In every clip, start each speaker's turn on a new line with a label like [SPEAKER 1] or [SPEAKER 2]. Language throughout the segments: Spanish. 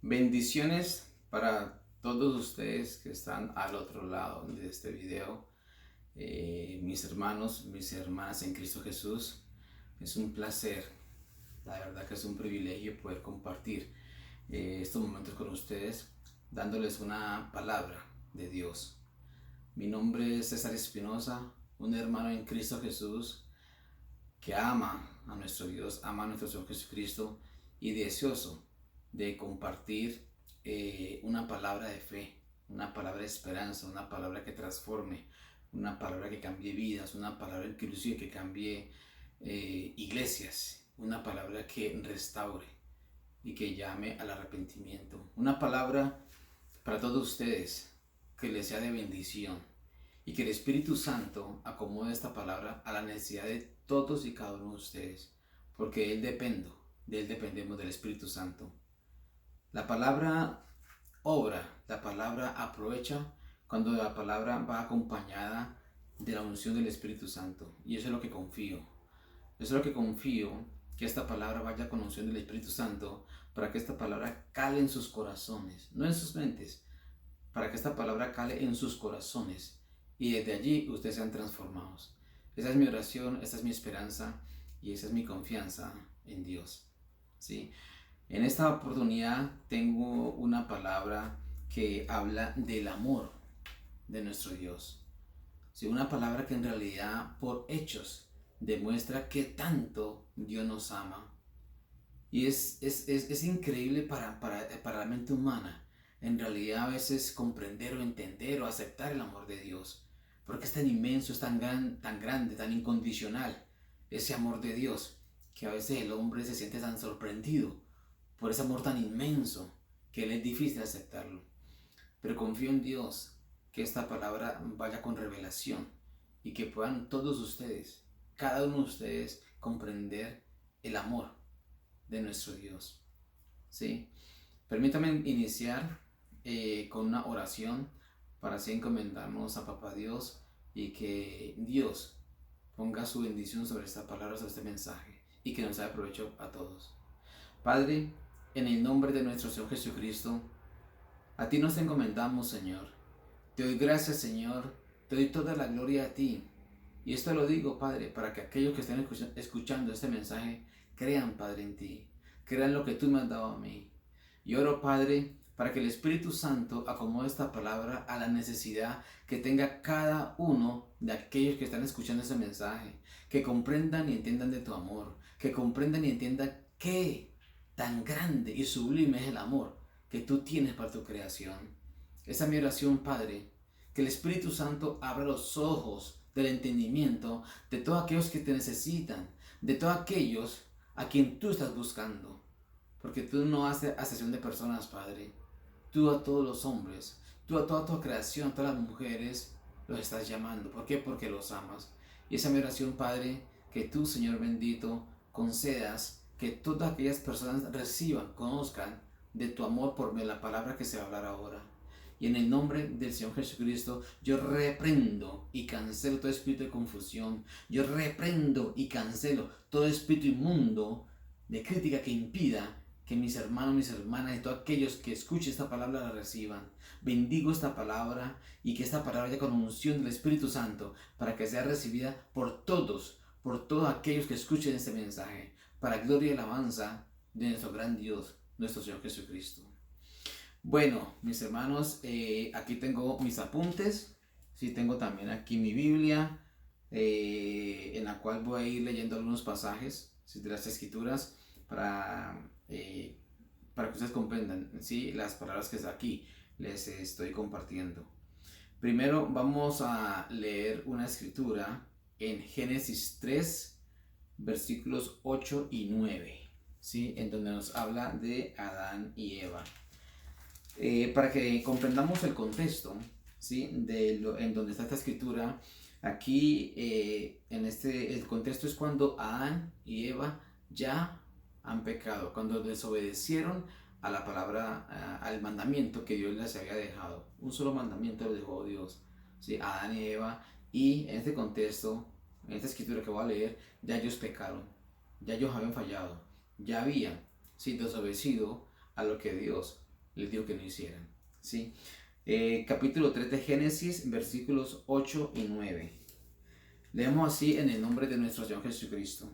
[SPEAKER 1] Bendiciones para todos ustedes que están al otro lado de este video. Mis hermanos, mis hermanas en Cristo Jesús, es un placer, la verdad que es un privilegio poder compartir estos momentos con ustedes, dándoles una palabra de Dios. Mi nombre es César Espinosa, un hermano en Cristo Jesús que ama a nuestro Dios, ama a nuestro Señor Jesucristo y deseoso de compartir una palabra de fe, una palabra de esperanza, una palabra que transforme, una palabra que cambie vidas, una palabra inclusive que cambie iglesias, una palabra que restaure y que llame al arrepentimiento, una palabra para todos ustedes que les sea de bendición y que el Espíritu Santo acomode esta palabra a la necesidad de todos y cada uno de ustedes, porque de Él dependemos del Espíritu Santo. La palabra obra, la palabra aprovecha cuando la palabra va acompañada de la unción del Espíritu Santo. Y eso es lo que confío. Eso es lo que confío, que esta palabra vaya con unción del Espíritu Santo, para que esta palabra cale en sus corazones, no en sus mentes, para que esta palabra cale en sus corazones y desde allí ustedes sean transformados. Esa es mi oración, esa es mi esperanza y esa es mi confianza en Dios. ¿Sí? En esta oportunidad tengo una palabra que habla del amor de nuestro Dios. ¿Sí? Una palabra que en realidad por hechos demuestra que tanto Dios nos ama. Y es increíble para la mente humana, en realidad a veces comprender o entender o aceptar el amor de Dios. Porque es tan inmenso, es tan grande, tan incondicional ese amor de Dios, que a veces el hombre se siente tan sorprendido por ese amor tan inmenso que le es difícil aceptarlo. Pero confío en Dios que esta palabra vaya con revelación y que puedan todos ustedes, cada uno de ustedes, comprender el amor de nuestro Dios. ¿Sí? Permítame iniciar con una oración para así encomendarnos a Papá Dios y que Dios ponga su bendición sobre esta palabra, sobre este mensaje y que nos haga provecho a todos. Padre, en el nombre de nuestro Señor Jesucristo, a ti nos encomendamos, Señor. Te doy gracias, Señor. Te doy toda la gloria a ti. Y esto lo digo, Padre, para que aquellos que estén escuchando este mensaje crean, Padre, en ti. Crean lo que tú me has dado a mí. Y oro, Padre, para que el Espíritu Santo acomode esta palabra a la necesidad que tenga cada uno de aquellos que están escuchando este mensaje. Que comprendan y entiendan de tu amor. Que comprendan y entiendan qué tan grande y sublime es el amor que tú tienes para tu creación. Esa es mi oración, Padre. Que el Espíritu Santo abra los ojos del entendimiento de todos aquellos que te necesitan, de todos aquellos a quien tú estás buscando. Porque tú no haces acepción de personas, Padre. Tú a todos los hombres, tú a toda tu creación, a todas las mujeres, los estás llamando. ¿Por qué? Porque los amas. Y esa es mi oración, Padre, que tú, Señor bendito, concedas que todas aquellas personas reciban, conozcan de tu amor por la palabra que se va a hablar ahora. Y en el nombre del Señor Jesucristo, yo reprendo y cancelo todo espíritu de confusión. Yo reprendo y cancelo todo espíritu inmundo de crítica que impida que mis hermanos, mis hermanas y todos aquellos que escuchen esta palabra la reciban. Bendigo esta palabra y que esta palabra vaya con unción del Espíritu Santo para que sea recibida por todos aquellos que escuchen este mensaje, para gloria y alabanza de nuestro gran Dios, nuestro Señor Jesucristo. Bueno, mis hermanos, aquí tengo mis apuntes, sí, tengo también aquí mi Biblia, en la cual voy a ir leyendo algunos pasajes, ¿sí?, de las Escrituras eh, para que ustedes comprendan, ¿sí?, las palabras que aquí les estoy compartiendo. Primero vamos a leer una escritura en Génesis 3, versículos 8 y 9, ¿sí?, en donde nos habla de Adán y Eva. Para que comprendamos el contexto, ¿sí?, en donde está esta escritura, aquí el contexto es cuando Adán y Eva ya han pecado, cuando desobedecieron a la palabra, al mandamiento que Dios les había dejado. Un solo mandamiento lo dejó Dios, ¿sí?, Adán y Eva, y en este contexto, en esta escritura que voy a leer, ya ellos pecaron, ya ellos habían fallado, ya habían, ¿sí?, desobedecido a lo que Dios les dijo que no hicieran. ¿Sí? Capítulo 3 de Génesis, versículos 8 y 9. Leemos así en el nombre de nuestro Señor Jesucristo.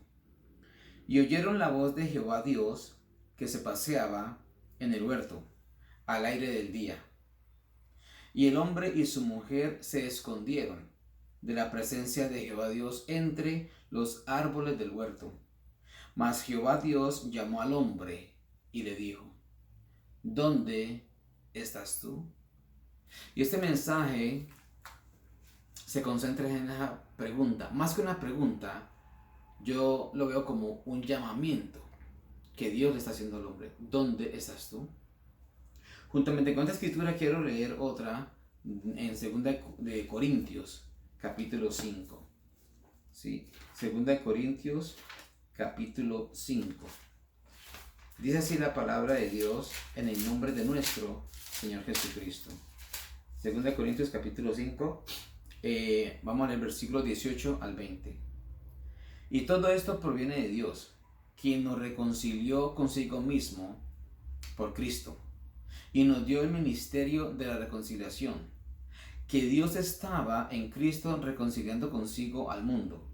[SPEAKER 1] Y oyeron la voz de Jehová Dios que se paseaba en el huerto al aire del día. Y el hombre y su mujer se escondieron de la presencia de Jehová Dios entre los árboles del huerto. Mas Jehová Dios llamó al hombre y le dijo: ¿Dónde estás tú? Y este mensaje se concentra en la pregunta. Más que una pregunta, yo lo veo como un llamamiento que Dios le está haciendo al hombre. ¿Dónde estás tú? Juntamente con esta escritura quiero leer otra en 2 de Corintios, capítulo 5. ¿Sí? 2 de Corintios, capítulo 5. Dice así la palabra de Dios en el nombre de nuestro Señor Jesucristo. 2 de Corintios, capítulo 5. Vamos a leer versículos 18 al 20. Y todo esto proviene de Dios, quien nos reconcilió consigo mismo por Cristo y nos dio el ministerio de la reconciliación, que Dios estaba en Cristo reconciliando consigo al mundo,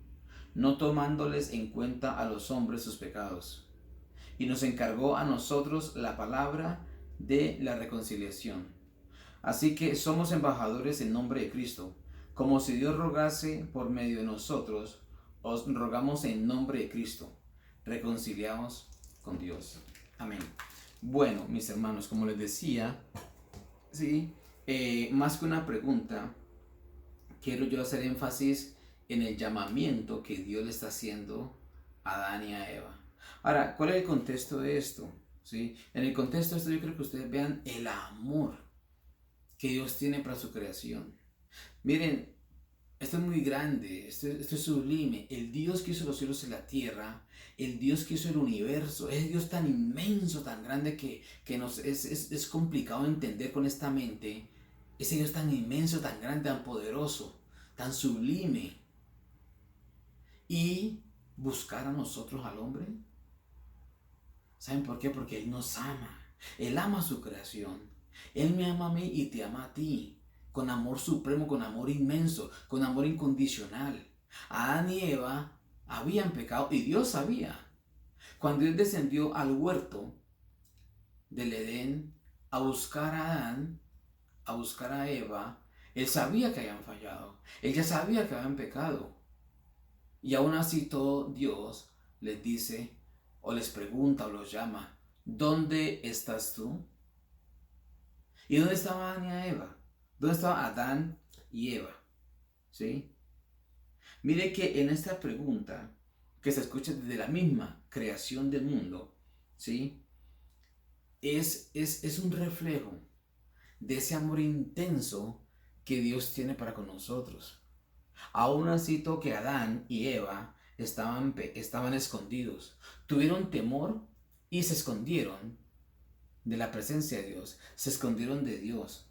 [SPEAKER 1] no tomándoles en cuenta a los hombres sus pecados, y nos encargó a nosotros la palabra de la reconciliación. Así que somos embajadores en nombre de Cristo, como si Dios rogase por medio de nosotros. Os rogamos en nombre de Cristo, reconciliaos con Dios. Amén. Bueno, mis hermanos, como les decía, ¿sí? Más que una pregunta, quiero yo hacer énfasis en el llamamiento que Dios le está haciendo a Adán y a Eva. Ahora, ¿cuál es el contexto de esto? ¿Sí? En el contexto de esto yo creo que ustedes vean el amor que Dios tiene para su creación. Miren, esto es muy grande, esto es sublime. El Dios que hizo los cielos y la tierra, el Dios que hizo el universo, es Dios tan inmenso, tan grande que es complicado entender con esta mente. Ese Dios tan inmenso, tan grande, tan poderoso, tan sublime. Y buscar a nosotros al hombre. ¿Saben por qué? Porque Él nos ama. Él ama su creación. Él me ama a mí y te ama a ti. Con amor supremo, con amor inmenso, con amor incondicional. Adán y Eva habían pecado y Dios sabía. Cuando Dios descendió al huerto del Edén a buscar a Adán, a buscar a Eva, Él sabía que habían fallado. Él ya sabía que habían pecado. Y aún así todo Dios les dice o les pregunta o los llama: ¿dónde estás tú? ¿Y dónde estaba Adán y Eva? ¿Dónde estaba Adán y Eva? ¿Sí? Mire que en esta pregunta, que se escucha desde la misma creación del mundo, ¿sí? Es un reflejo de ese amor intenso que Dios tiene para con nosotros. Aún así, que Adán y Eva estaban escondidos, tuvieron temor y se escondieron de la presencia de Dios, se escondieron de Dios.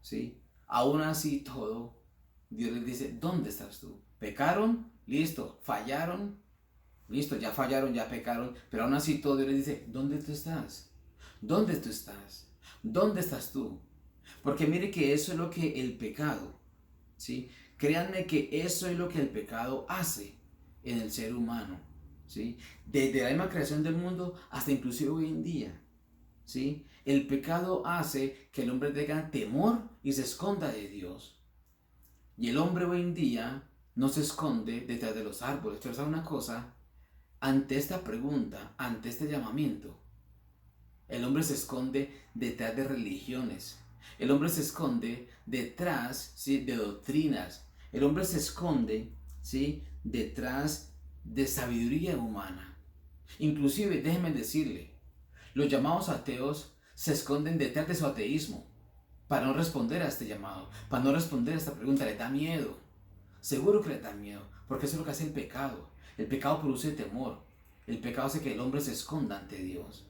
[SPEAKER 1] ¿Sí? Aún así todo, Dios les dice: ¿dónde estás tú? Pecaron, listo. Fallaron, listo. Ya fallaron, ya pecaron. Pero aún así todo, Dios les dice: ¿dónde tú estás? ¿Dónde tú estás? ¿Dónde estás tú? Porque mire que eso es lo que el pecado, ¿sí? Créanme que eso es lo que el pecado hace en el ser humano, ¿sí? Desde la misma creación del mundo hasta inclusive hoy en día. ¿Sí? El pecado hace que el hombre tenga temor y se esconda de Dios. Y el hombre hoy en día no se esconde detrás de los árboles. Pero ¿sabe una cosa? Ante esta pregunta, ante este llamamiento, el hombre se esconde detrás de religiones. El hombre se esconde detrás, ¿sí?, de doctrinas. El hombre se esconde, ¿sí?, detrás de sabiduría humana. Inclusive, déjenme decirle, los llamados ateos se esconden detrás de su ateísmo para no responder a este llamado, para no responder a esta pregunta. Le da miedo. Seguro que le da miedo, porque eso es lo que hace el pecado. El pecado produce temor. El pecado hace que el hombre se esconda ante Dios.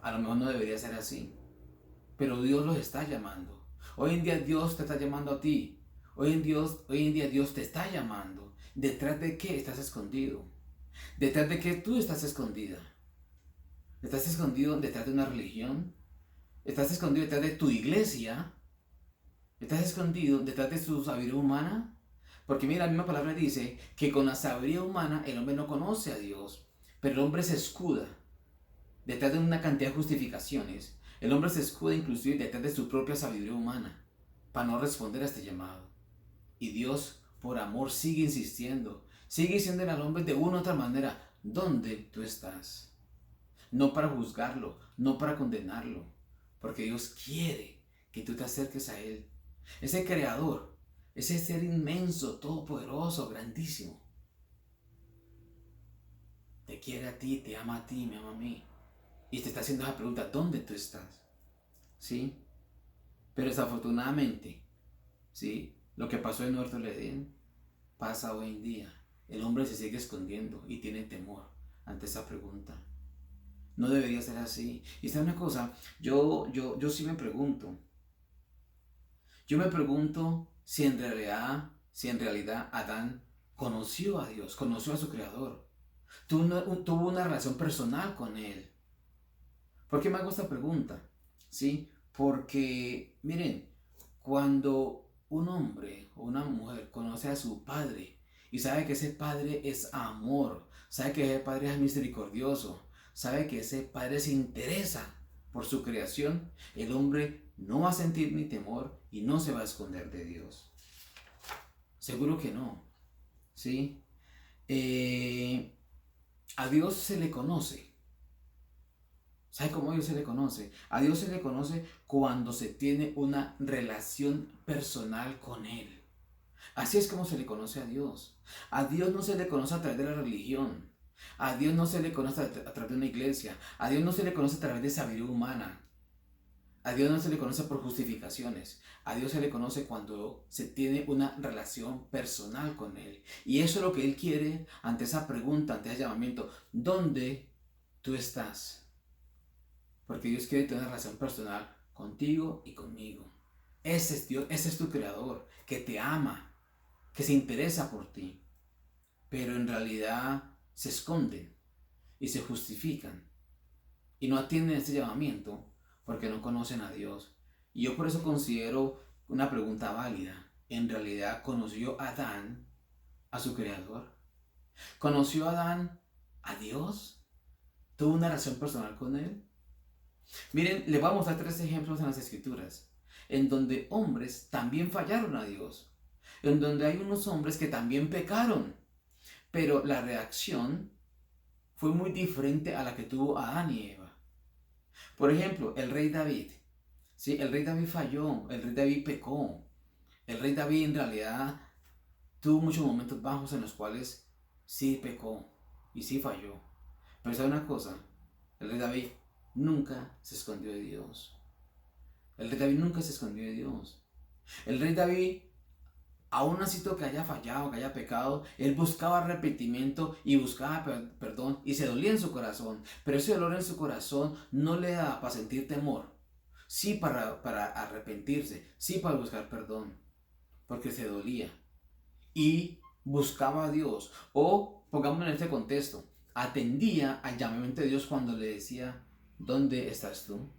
[SPEAKER 1] A lo mejor no debería ser así, pero Dios los está llamando. Hoy en día Dios te está llamando a ti. Hoy en día Dios te está llamando. ¿Detrás de qué estás escondido? ¿Detrás de qué tú estás escondida? ¿Estás escondido detrás de una religión? ¿Estás escondido detrás de tu iglesia? ¿Estás escondido detrás de su sabiduría humana? Porque mira, la misma palabra dice que con la sabiduría humana el hombre no conoce a Dios, pero el hombre se escuda detrás de una cantidad de justificaciones. El hombre se escuda inclusive detrás de su propia sabiduría humana para no responder a este llamado. Y Dios, por amor, sigue insistiendo, sigue diciendo al hombre de una u otra manera, ¿dónde tú estás? No para juzgarlo, no para condenarlo, porque Dios quiere que tú te acerques a Él. Ese creador, ese ser inmenso, todopoderoso, grandísimo, te quiere a ti, te ama a ti, me ama a mí. Y te está haciendo esa pregunta, ¿dónde tú estás? ¿Sí? Pero desafortunadamente, ¿sí? Lo que pasó en Huerto del Edén pasa hoy en día. El hombre se sigue escondiendo y tiene temor ante esa pregunta. No debería ser así. Y esta es una cosa, yo sí me pregunto. Yo me pregunto si en realidad Adán conoció a Dios, conoció a su creador. Tuvo una relación personal con él. ¿Por qué me hago esta pregunta? ¿Sí? Porque, miren, cuando un hombre o una mujer conoce a su padre y sabe que ese padre es amor, sabe que ese padre es misericordioso, sabe que ese padre se interesa por su creación, el hombre no va a sentir ni temor y no se va a esconder de Dios. Seguro que no. ¿Sí? A Dios se le conoce. ¿Sabe cómo a Dios se le conoce? A Dios se le conoce cuando se tiene una relación personal con Él. Así es como se le conoce a Dios. A Dios no se le conoce a través de la religión. A Dios no se le conoce a través de una iglesia. A Dios no se le conoce a través de sabiduría humana. A Dios no se le conoce por justificaciones. A Dios se le conoce cuando se tiene una relación personal con Él. Y eso es lo que Él quiere ante esa pregunta, ante ese llamamiento. ¿Dónde tú estás? Porque Dios quiere tener una relación personal contigo y conmigo. Ese es Dios, ese es tu creador, que te ama, que se interesa por ti. Pero en realidad se esconden y se justifican y no atienden ese llamamiento porque no conocen a Dios. Y yo por eso considero una pregunta válida. ¿En realidad conoció Adán a su creador? ¿Conoció Adán a Dios? ¿Tuvo una relación personal con Él? Miren, les voy a mostrar 3 ejemplos en las Escrituras, en donde hombres también fallaron a Dios, en donde hay unos hombres que también pecaron, pero la reacción fue muy diferente a la que tuvo Adán y Eva. Por ejemplo, el rey David. ¿Sí? El rey David falló, el rey David pecó. El rey David en realidad tuvo muchos momentos bajos en los cuales sí pecó y sí falló. Pero ¿sabe una cosa? El rey David nunca se escondió de Dios. El rey David nunca se escondió de Dios. El rey David, aún así que haya fallado, que haya pecado, él buscaba arrepentimiento y buscaba perdón y se dolía en su corazón. Pero ese dolor en su corazón no le da para sentir temor. Sí para arrepentirse, sí para buscar perdón, porque se dolía. Y buscaba a Dios. O, pongamos en este contexto, atendía al llamamiento de Dios cuando le decía, ¿dónde estás tú?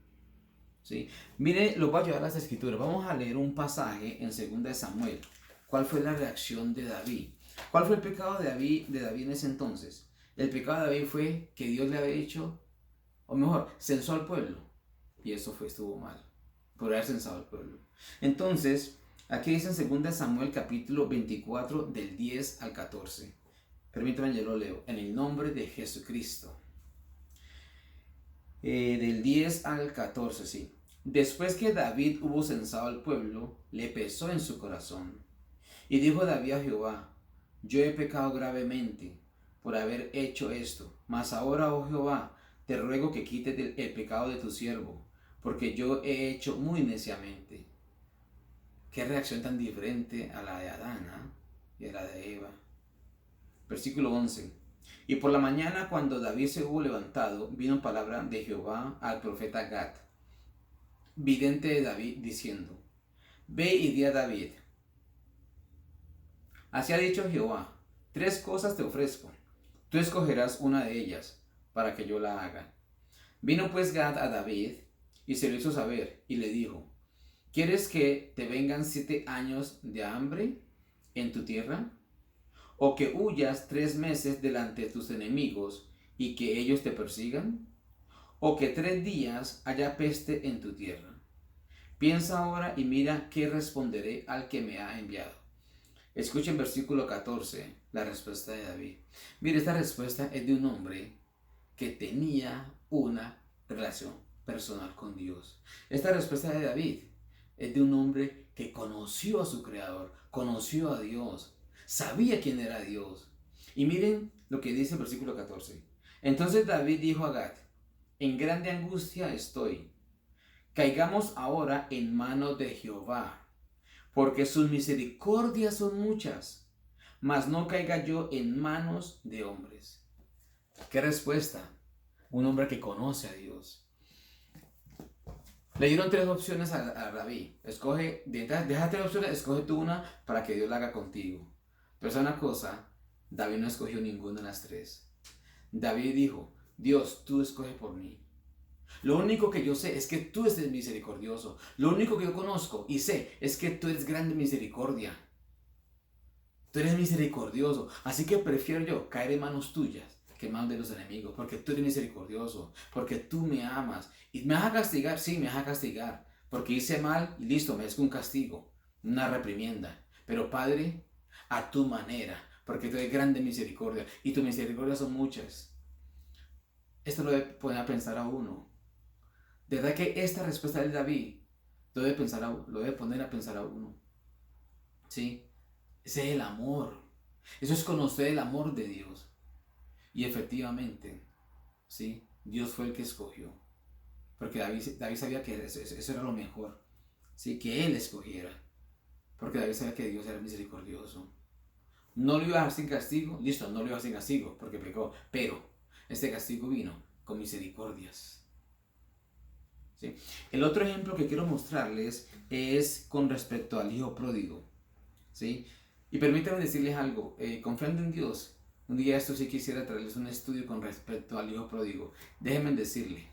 [SPEAKER 1] ¿Sí? Mire, lo voy a llevar a las Escrituras. Vamos a leer un pasaje en 2 Samuel. ¿Cuál fue la reacción de David? ¿Cuál fue el pecado de David en ese entonces? El pecado de David fue que Dios le había dicho, o mejor, censó al pueblo. Y eso estuvo mal, por haber censado al pueblo. Entonces, aquí dice en 2 Samuel capítulo 24 del 10 al 14. Permítanme, yo lo leo. En el nombre de Jesucristo. Del 10 al 14, sí. Después que David hubo censado al pueblo, le pesó en su corazón. Y dijo David a Jehová, yo he pecado gravemente por haber hecho esto. Mas ahora, oh Jehová, te ruego que quites el pecado de tu siervo, porque yo he hecho muy neciamente. Qué reacción tan diferente a la de Adán, ¿eh? Y a la de Eva. Versículo 11. Y por la mañana, cuando David se hubo levantado, vino palabra de Jehová al profeta Gad, vidente de David, diciendo, ve y di a David, así ha dicho Jehová, 3 cosas te ofrezco, tú escogerás una de ellas, para que yo la haga. Vino pues Gad a David, y se lo hizo saber y le dijo: ¿Quieres que te vengan 7 años de hambre en tu tierra? ¿O que huyas 3 meses delante de tus enemigos y que ellos te persigan? ¿O que 3 días haya peste en tu tierra? Piensa ahora y mira qué responderé al que me ha enviado. Escuchen versículo 14, la respuesta de David. Mire, esta respuesta es de un hombre que tenía una relación personal con Dios. Esta respuesta de David es de un hombre que conoció a su Creador, conoció a Dios, sabía quién era Dios. Y miren lo que dice el versículo 14. Entonces David dijo a Gad: en grande angustia estoy. Caigamos ahora en manos de Jehová, porque sus misericordias son muchas, mas no caiga yo en manos de hombres. ¿Qué respuesta? Un hombre que conoce a Dios. Le dieron 3 opciones a David. Escoge, de esas 3 opciones, escoge tú una para que Dios la haga contigo. Pero es una cosa, David no escogió ninguna de las 3. David dijo: Dios, tú escoge por mí. Lo único que yo sé es que tú eres misericordioso. Lo único que yo conozco y sé es que tú eres grande misericordia. Tú eres misericordioso. Así que prefiero yo caer en manos tuyas que en manos de los enemigos. Porque tú eres misericordioso. Porque tú me amas. ¿Y me vas a castigar? Sí, me vas a castigar. Porque hice mal y listo, merezco un castigo. Una reprimienda. Pero Padre, a tu manera. Porque tú eres grande misericordia. Y tu misericordia son muchas. Esto lo debe poner a pensar a uno. De verdad que esta respuesta de David lo debe poner a pensar a uno. ¿Sí? Ese es el amor. Eso es conocer el amor de Dios. Y efectivamente, ¿sí? Dios fue el que escogió. Porque David sabía que eso era lo mejor. ¿Sí? Que él escogiera. Porque David sabía que Dios era misericordioso. No lo iba a dejar sin castigo. Listo, no lo iba a dejar sin castigo porque pecó. Pero este castigo vino con misericordias. ¿Sí? El otro ejemplo que quiero mostrarles es con respecto al hijo pródigo. ¿Sí? Y permítanme decirles algo, confiando en Dios, un día esto sí quisiera traerles un estudio con respecto al hijo pródigo. Déjenme decirle,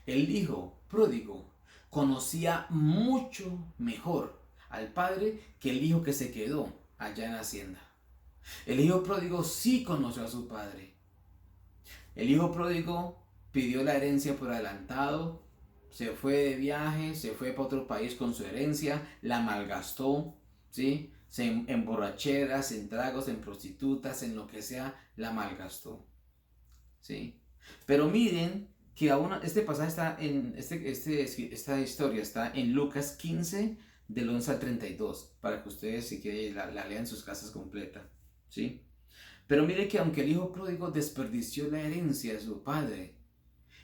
[SPEAKER 1] el hijo pródigo conocía mucho mejor al padre que el hijo que se quedó allá en la hacienda. El hijo pródigo sí conoció a su padre. El hijo pródigo pidió la herencia por adelantado, se fue de viaje, se fue para otro país con su herencia, la malgastó, ¿sí? En borracheras, en tragos, en prostitutas, en lo que sea, la malgastó, ¿sí? Pero miren que aún este pasaje está en, esta historia está en Lucas 15, del 11 al 32, para que ustedes si quieren la lean en sus casas completa, ¿sí? Pero mire que aunque el hijo pródigo desperdició la herencia de su padre,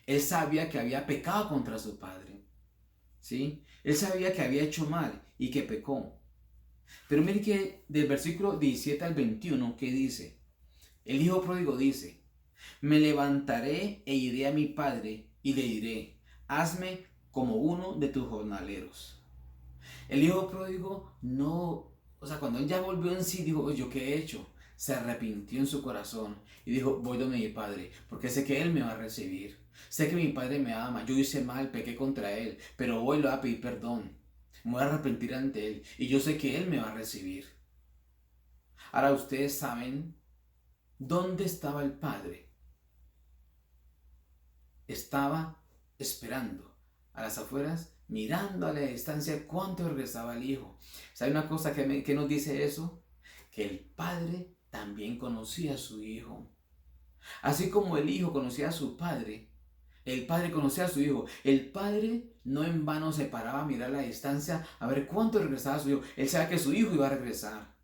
[SPEAKER 1] él sabía que había pecado contra su padre, ¿sí? Él sabía que había hecho mal y que pecó. Pero mire que del versículo 17 al 21, ¿qué dice? El hijo pródigo dice: me levantaré e iré a mi padre y le diré: hazme como uno de tus jornaleros. El hijo pródigo no, o sea, cuando él ya volvió en sí, dijo: ¿yo qué he hecho? Se arrepintió en su corazón y dijo: voy donde mi padre, porque sé que él me va a recibir. Sé que mi padre me ama, yo hice mal, pequé contra él, pero hoy le voy a pedir perdón. Me voy a arrepentir ante él y yo sé que él me va a recibir. Ahora ustedes saben dónde estaba el padre. Estaba esperando a las afueras, mirando a la distancia cuánto regresaba el hijo. ¿Sabe una cosa que nos dice eso? Que el padre también conocía a su hijo. Así como el hijo conocía a su padre, el padre conocía a su hijo. El padre no en vano se paraba a mirar a la distancia a ver cuánto regresaba su hijo. Él sabía que su hijo iba a regresar.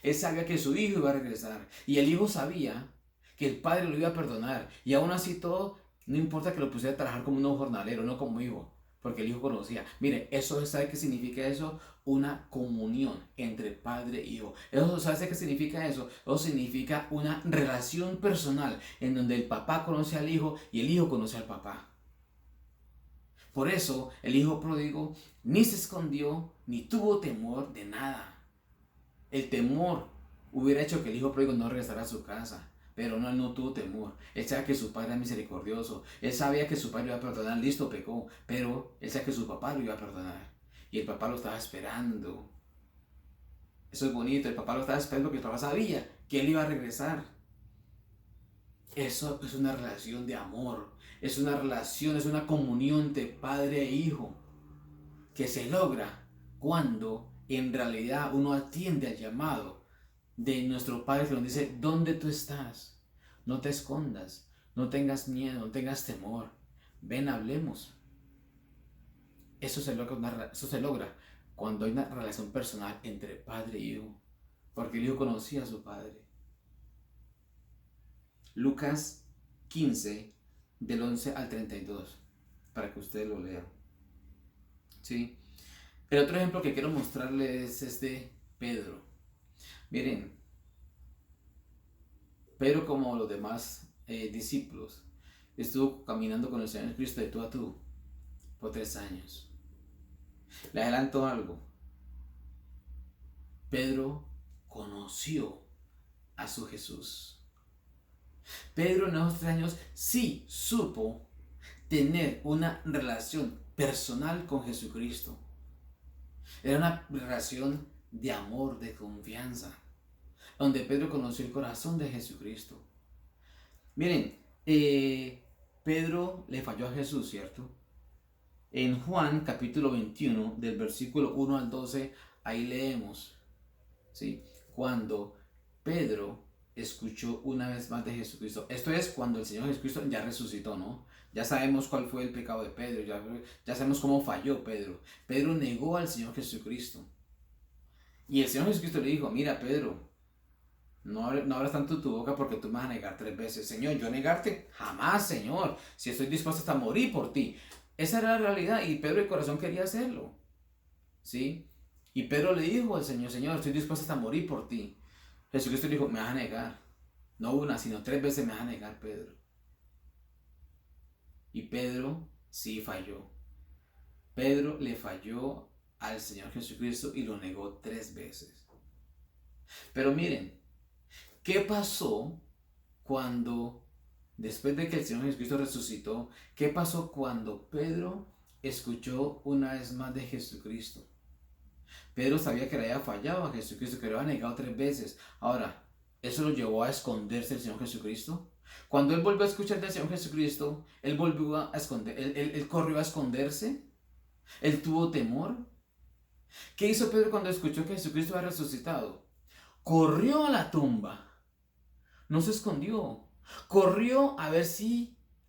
[SPEAKER 1] Él sabía que su hijo iba a regresar. Y el hijo sabía que el padre lo iba a perdonar. Y aún así todo, no importa que lo pusiera a trabajar como un jornalero, no como hijo. Porque el hijo conocía. Mire, eso, ¿sabe qué significa eso? Una comunión entre padre e hijo. Eso, ¿sabe qué significa eso? Eso significa una relación personal en donde el papá conoce al hijo y el hijo conoce al papá. Por eso el hijo pródigo ni se escondió ni tuvo temor de nada. El temor hubiera hecho que el hijo pródigo no regresara a su casa. Pero no, él no tuvo temor. Él sabía que su padre era misericordioso. Él sabía que su padre lo iba a perdonar. Listo, pecó. Pero él sabía que su papá lo iba a perdonar. Y el papá lo estaba esperando. Eso es bonito. El papá lo estaba esperando porque el papá sabía que él iba a regresar. Eso es una relación de amor. Es una relación, es una comunión de padre e hijo que se logra cuando en realidad uno atiende al llamado de nuestro Padre que nos dice: ¿dónde tú estás? No te escondas, no tengas miedo, no tengas temor. Ven, hablemos. Eso se logra cuando hay una relación personal entre padre y hijo, porque el hijo conocía a su padre. Lucas 15, del 11 al 32, para que ustedes lo lean. ¿Sí? El otro ejemplo que quiero mostrarles es de Pedro. Miren, Pedro, como los demás discípulos, estuvo caminando con el Señor Jesucristo de tú a tú por 3 años. Le adelanto algo. Pedro conoció a su Jesús. Pedro en esos 3 años sí supo tener una relación personal con Jesucristo. Era una relación de amor, de confianza, donde Pedro conoció el corazón de Jesucristo. Miren, Pedro le falló a Jesús, ¿cierto? En Juan capítulo 21, del versículo 1 al 12, ahí leemos, ¿sí? Cuando Pedro escuchó una vez más de Jesucristo. Esto es cuando el Señor Jesucristo ya resucitó, ¿no? Ya sabemos cuál fue el pecado de Pedro, ya sabemos cómo falló Pedro. Pedro negó al Señor Jesucristo. Y el Señor Jesucristo le dijo: mira, Pedro, no abras tanto tu boca porque tú me vas a negar 3 veces. Señor, yo negarte jamás, Señor, si estoy dispuesto hasta morir por ti. Esa era la realidad y Pedro de corazón quería hacerlo, ¿sí? Y Pedro le dijo al Señor: Señor, estoy dispuesto hasta morir por ti. Jesucristo le dijo: me vas a negar. No una, sino 3 veces me vas a negar, Pedro. Y Pedro sí falló. Pedro le falló al Señor Jesucristo y lo negó 3 veces. Pero miren, ¿qué pasó cuando, después de que el Señor Jesucristo resucitó, qué pasó cuando Pedro escuchó una vez más de Jesucristo? Pedro sabía que le había fallado a Jesucristo, que lo había negado 3 veces. Ahora, ¿eso lo llevó a esconderse del Señor Jesucristo? Cuando él volvió a escuchar del Señor Jesucristo, él volvió a esconder, él corrió a esconderse, él tuvo temor. ¿Qué hizo Pedro cuando escuchó que Jesucristo había resucitado? Corrió a la tumba. No se escondió. Corrió a ver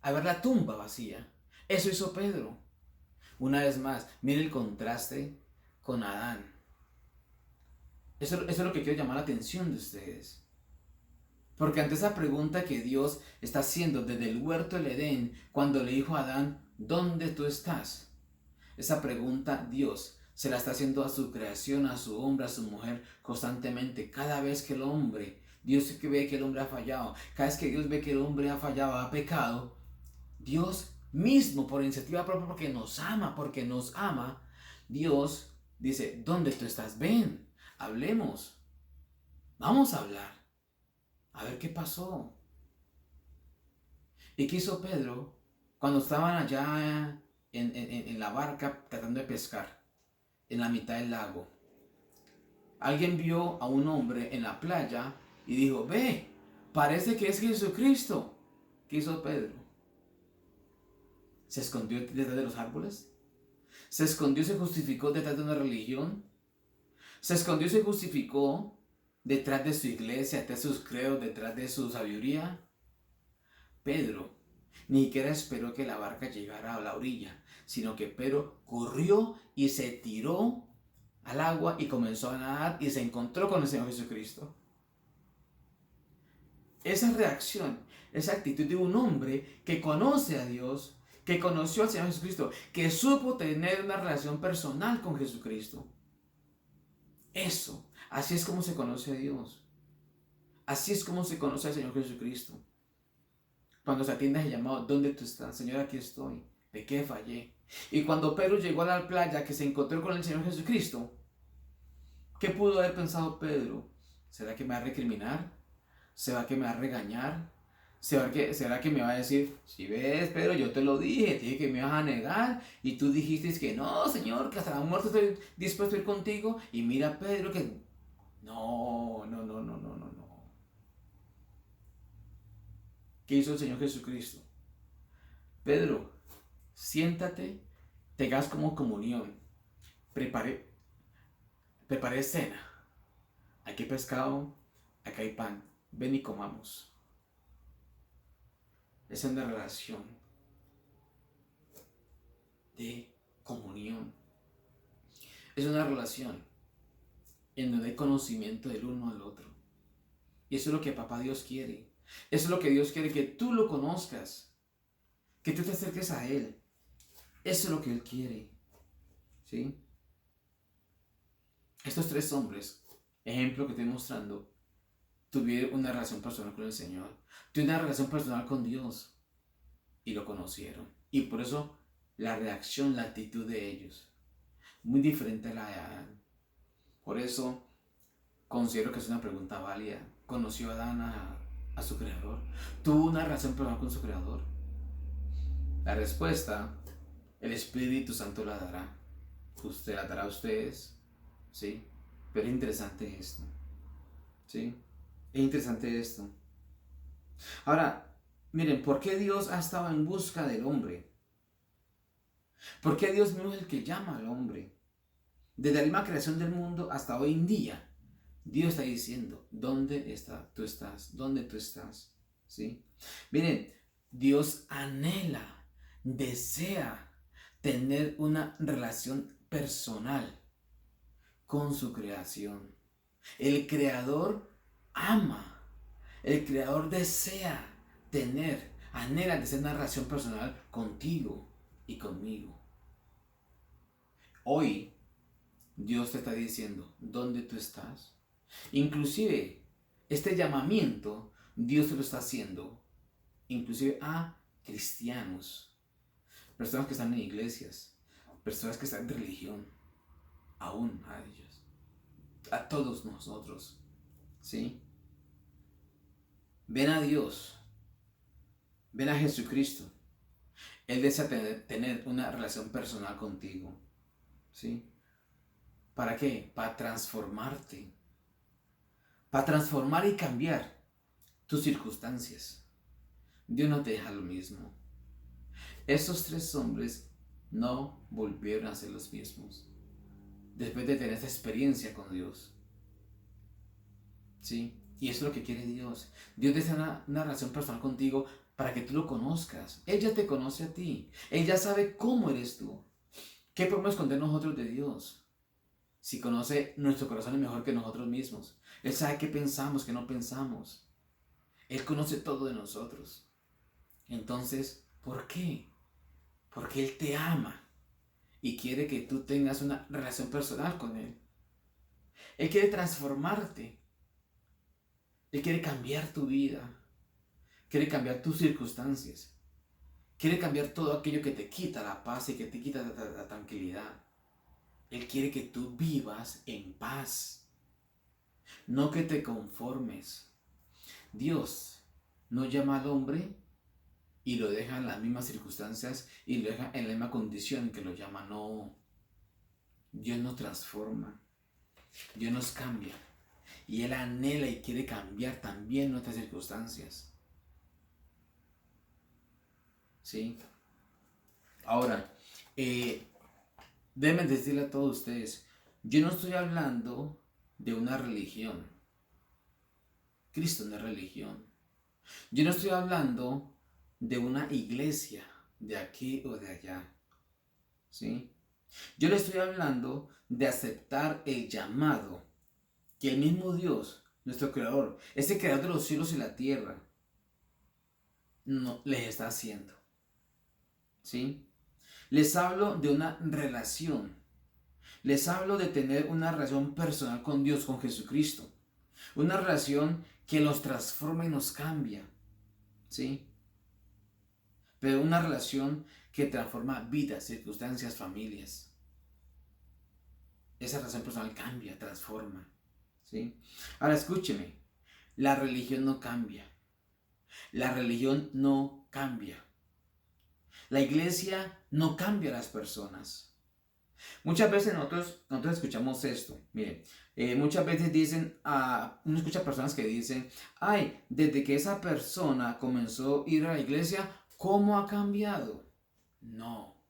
[SPEAKER 1] la tumba vacía. Eso hizo Pedro. Una vez más, mire el contraste con Adán. Eso es lo que quiero llamar la atención de ustedes. Porque ante esa pregunta que Dios está haciendo desde el huerto del Edén, cuando le dijo a Adán: ¿dónde tú estás? Esa pregunta Dios se la está haciendo a su creación, a su hombre, a su mujer, constantemente. Cada vez que el hombre, Dios ve que el hombre ha fallado, cada vez que Dios ve que el hombre ha fallado, ha pecado, Dios mismo, por iniciativa propia, porque nos ama, Dios dice: ¿dónde tú estás? Ven, hablemos, vamos a hablar, a ver qué pasó. ¿Y qué hizo Pedro cuando estaban allá en la barca tratando de pescar, en la mitad del lago? Alguien vio a un hombre en la playa y dijo: ve, parece que es Jesucristo. ¿Qué hizo Pedro? ¿Se escondió detrás de los árboles? ¿Se escondió y se justificó detrás de una religión? ¿Se escondió y se justificó detrás de su iglesia, detrás de sus credos, detrás de su sabiduría? Pedro ni siquiera esperó que la barca llegara a la orilla, sino que Pedro corrió y se tiró al agua y comenzó a nadar y se encontró con el Señor Jesucristo. Esa reacción, esa actitud de un hombre que conoce a Dios, que conoció al Señor Jesucristo, que supo tener una relación personal con Jesucristo. Eso, así es como se conoce a Dios. Así es como se conoce al Señor Jesucristo. Cuando se atiende el llamado: ¿dónde tú estás? Señor, aquí estoy. ¿De qué fallé? Y cuando Pedro llegó a la playa, que se encontró con el Señor Jesucristo, ¿qué pudo haber pensado Pedro? ¿Será que me va a recriminar? ¿Será que me va a regañar? ¿Será que me va a decir, si ves, Pedro, yo te lo dije, te dije que me ibas a negar y tú dijiste que no, Señor, que hasta la muerte estoy dispuesto a ir contigo y mira, Pedro, que no, no, no, no, no, no, no. ¿Qué hizo el Señor Jesucristo? Pedro, siéntate, tengas como comunión, prepare, prepare cena. Aquí hay pescado, aquí hay pan, ven y comamos. Es una relación de comunión. Es una relación en donde hay conocimiento del uno al otro. Y eso es lo que Papá Dios quiere. Eso es lo que Dios quiere, que tú lo conozcas, que tú te acerques a Él. Eso es lo que Él quiere. ¿Sí? Estos tres hombres, ejemplo que estoy mostrando, tuvieron una relación personal con el Señor. Tuvieron una relación personal con Dios. Y lo conocieron. Y por eso la reacción, la actitud de ellos, muy diferente a la de Adán. Por eso considero que es una pregunta válida. ¿Conoció Adán a su creador? ¿Tuvo una relación personal con su creador? La respuesta, el Espíritu Santo la dará. Usted la dará a ustedes, ¿sí? Pero es interesante esto, ¿sí? Es interesante esto. Ahora, miren, ¿por qué Dios ha estado en busca del hombre? ¿Por qué Dios mismo es el que llama al hombre? Desde la misma creación del mundo hasta hoy en día, Dios está diciendo, ¿dónde tú estás? ¿Dónde tú estás? ¿Sí? Miren, Dios anhela, desea tener una relación personal con su creación. El creador ama, el creador desea anhela tener una relación personal contigo y conmigo. Hoy Dios te está diciendo, ¿dónde tú estás? Inclusive, este llamamiento, Dios te lo está haciendo, inclusive a cristianos, personas que están en iglesias, personas que están en religión, aún a ellos, a todos nosotros, ¿sí? Ven a Dios, ven a Jesucristo. Él desea tener una relación personal contigo, ¿sí? ¿Para qué? Para transformarte. Para transformar y cambiar tus circunstancias. Dios no te deja lo mismo. Estos tres hombres no volvieron a ser los mismos después de tener esta experiencia con Dios. ¿Sí? Y eso es lo que quiere Dios. Dios desea una relación personal contigo para que tú lo conozcas. Él ya te conoce a ti. Él ya sabe cómo eres tú. ¿Qué podemos esconder nosotros de Dios? Si conoce nuestro corazón mejor que nosotros mismos. Él sabe qué pensamos, qué no pensamos. Él conoce todo de nosotros. Entonces, ¿por qué? Porque Él te ama y quiere que tú tengas una relación personal con Él. Él quiere transformarte. Él quiere cambiar tu vida. Quiere cambiar tus circunstancias. Quiere cambiar todo aquello que te quita la paz y que te quita la tranquilidad. Él quiere que tú vivas en paz. No que te conformes. Dios no llama al hombre y lo deja en las mismas circunstancias y lo deja en la misma condición en que lo llama. No. Dios nos transforma. Dios nos cambia. Y Él anhela y quiere cambiar también nuestras circunstancias. ¿Sí? Ahora, déjenme decirle a todos ustedes, yo no estoy hablando de una religión. Cristo no es religión. Yo no estoy hablando de una iglesia de aquí o de allá. ¿Sí? Yo le estoy hablando de aceptar el llamado que el mismo Dios, nuestro creador, ese creador de los cielos y la tierra, no, les está haciendo. ¿Sí? Les hablo de una relación. Les hablo de tener una relación personal con Dios, con Jesucristo. Una relación que los transforma y nos cambia. ¿Sí? Pero una relación que transforma vidas, circunstancias, familias. Esa relación personal cambia, transforma. ¿Sí? Ahora escúcheme. La religión no cambia. La religión no cambia. La iglesia no cambia a las personas. Muchas veces nosotros escuchamos esto. Miren, muchas veces dicen, uno escucha personas que dicen, ay, desde que esa persona comenzó a ir a la iglesia, ¿cómo ha cambiado? No,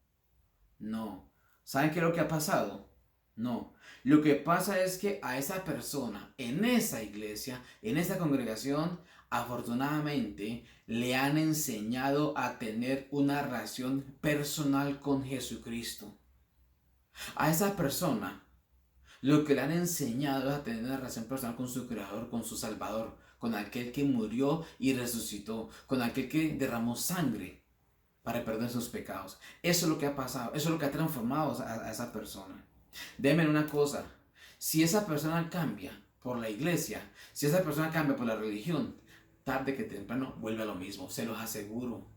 [SPEAKER 1] no. ¿Saben qué es lo que ha pasado? No. Lo que pasa es que a esa persona, en esa iglesia, en esa congregación, afortunadamente le han enseñado a tener una relación personal con Jesucristo. A esa persona, lo que le han enseñado es a tener una relación personal con su Creador, con su Salvador, con aquel que murió y resucitó, con aquel que derramó sangre para perdonar sus pecados. Eso es lo que ha pasado, eso es lo que ha transformado a esa persona. Déjenme una cosa, si esa persona cambia por la iglesia, si esa persona cambia por la religión, tarde que temprano vuelve a lo mismo, se los aseguro.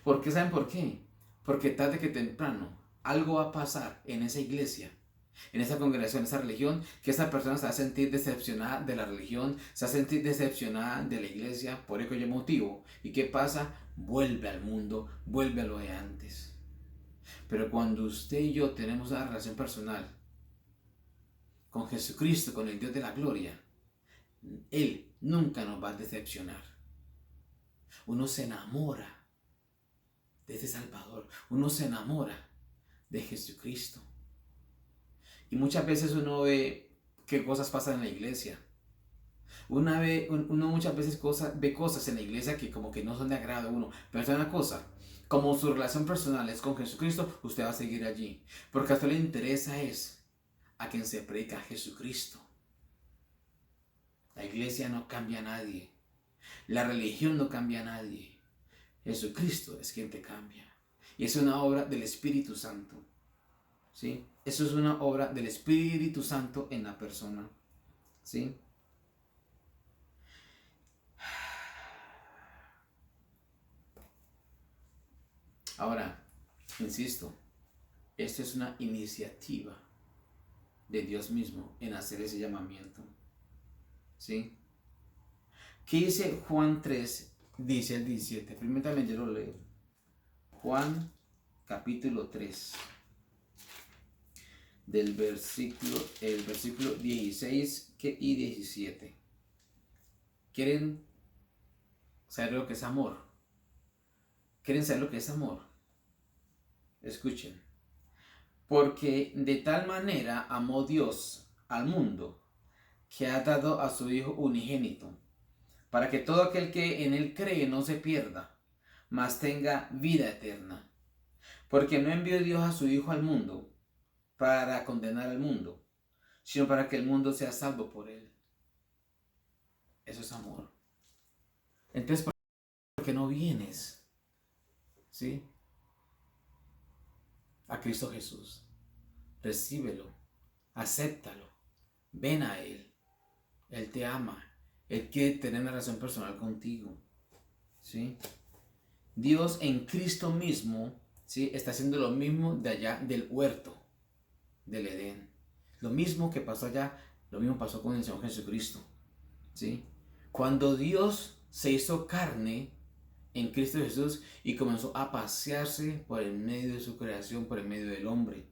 [SPEAKER 1] ¿Por qué? ¿Saben por qué? Porque tarde que temprano algo va a pasar en esa iglesia, en esa congregación, en esa religión, que esa persona se va a sentir decepcionada de la religión, se va a sentir decepcionada de la iglesia por aquel motivo. ¿Y qué pasa? Vuelve al mundo, vuelve a lo de antes. Pero cuando usted y yo tenemos una relación personal con Jesucristo, con el Dios de la gloria, Él nunca nos va a decepcionar. Uno se enamora de ese Salvador, uno se enamora de Jesucristo. Y muchas veces uno ve qué cosas pasan en la iglesia. Uno muchas veces ve cosas en la iglesia que como que no son de agrado a uno. Pero es una cosa, como su relación personal es con Jesucristo, usted va a seguir allí. Porque a usted le interesa es a quien se predica a Jesucristo. La iglesia no cambia a nadie. La religión no cambia a nadie. Jesucristo es quien te cambia. Y es una obra del Espíritu Santo. ¿Sí? Eso es una obra del Espíritu Santo en la persona. ¿Sí? Ahora, insisto, esto es una iniciativa de Dios mismo en hacer ese llamamiento. ¿Sí? ¿Qué dice Juan 3? Dice el 17. Permítame, yo lo leo. Juan capítulo 3. El versículo 16 y 17. ¿Quieren saber lo que es amor? ¿Quieren saber lo que es amor? Escuchen. Porque de tal manera amó Dios al mundo, que ha dado a su Hijo unigénito, para que todo aquel que en él cree no se pierda, mas tenga vida eterna. Porque no envió Dios a su Hijo al mundo para condenar al mundo, sino para que el mundo sea salvo por él. Eso es amor. Entonces, ¿por qué no vienes? ¿Sí? A Cristo Jesús. Recíbelo, acéptalo, ven a Él. Él te ama, Él quiere tener una relación personal contigo. ¿Sí? Dios en Cristo mismo, ¿sí?, está haciendo lo mismo de allá del huerto del Edén. Lo mismo que pasó allá, lo mismo pasó con el Señor Jesucristo. ¿Sí? Cuando Dios se hizo carne en Cristo Jesús y comenzó a pasearse por el medio de su creación, por el medio del hombre.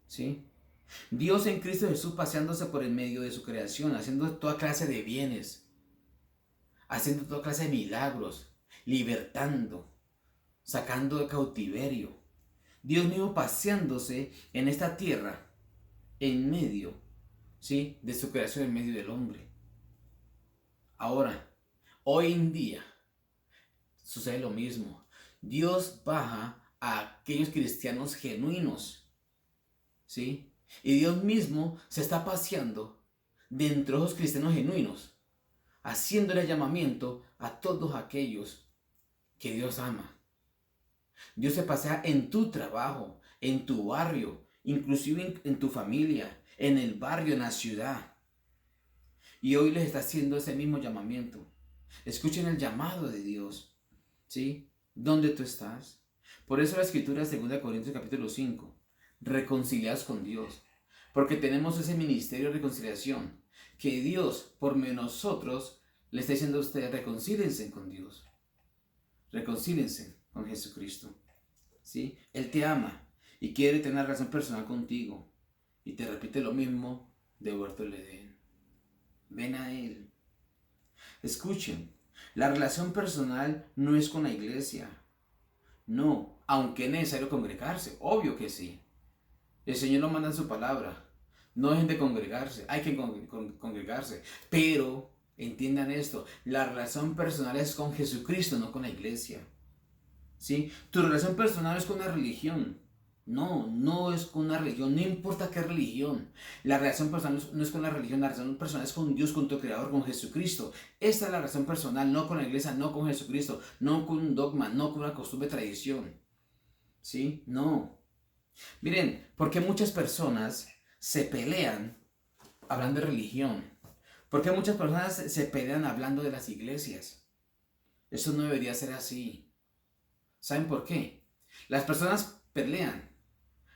[SPEAKER 1] ¿Sí? Dios en Cristo Jesús paseándose por el medio de su creación, haciendo toda clase de bienes, haciendo toda clase de milagros, libertando, sacando de cautiverio. Dios mismo paseándose en esta tierra, en medio, ¿sí?, de su creación, en medio del hombre. Ahora, hoy en día, sucede lo mismo. Dios baja a aquellos cristianos genuinos, ¿sí? Y Dios mismo se está paseando dentro de los cristianos genuinos, haciéndole llamamiento a todos aquellos que Dios ama. Dios se pasea en tu trabajo, en tu barrio, inclusive en tu familia, en el barrio, en la ciudad. Y hoy les está haciendo ese mismo llamamiento. Escuchen el llamado de Dios. ¿Sí? ¿Dónde tú estás? Por eso la escritura de 2 Corintios capítulo 5. Reconciliados con Dios. Porque tenemos ese ministerio de reconciliación. que Dios, por medio de nosotros, le está diciendo a ustedes, reconcílense con Dios. Reconcílense con Jesucristo. ¿Sí? Él te ama y quiere tener una relación personal contigo. Y te repite lo mismo de Huerto del Edén. Ven a Él. Escuchen, la relación personal no es con la iglesia. No, aunque es necesario congregarse, obvio que sí. El Señor lo manda en su palabra. No dejen de congregarse, hay que congregarse. Pero entiendan esto, la relación personal es con Jesucristo, no con la iglesia. ¿Sí? Tu relación personal es con una religión. No, no es con una religión, no importa qué religión. La relación personal no es con la religión, la relación personal es con Dios, con tu Creador, con Jesucristo. Esta es la relación personal, no con la iglesia, no con Jesucristo, no con un dogma, no con una costumbre, tradición. ¿Sí? No. Miren, porque muchas personas se pelean hablando de religión. Porque muchas personas se pelean hablando de las iglesias. Eso no debería ser así. ¿Saben por qué? Las personas pelean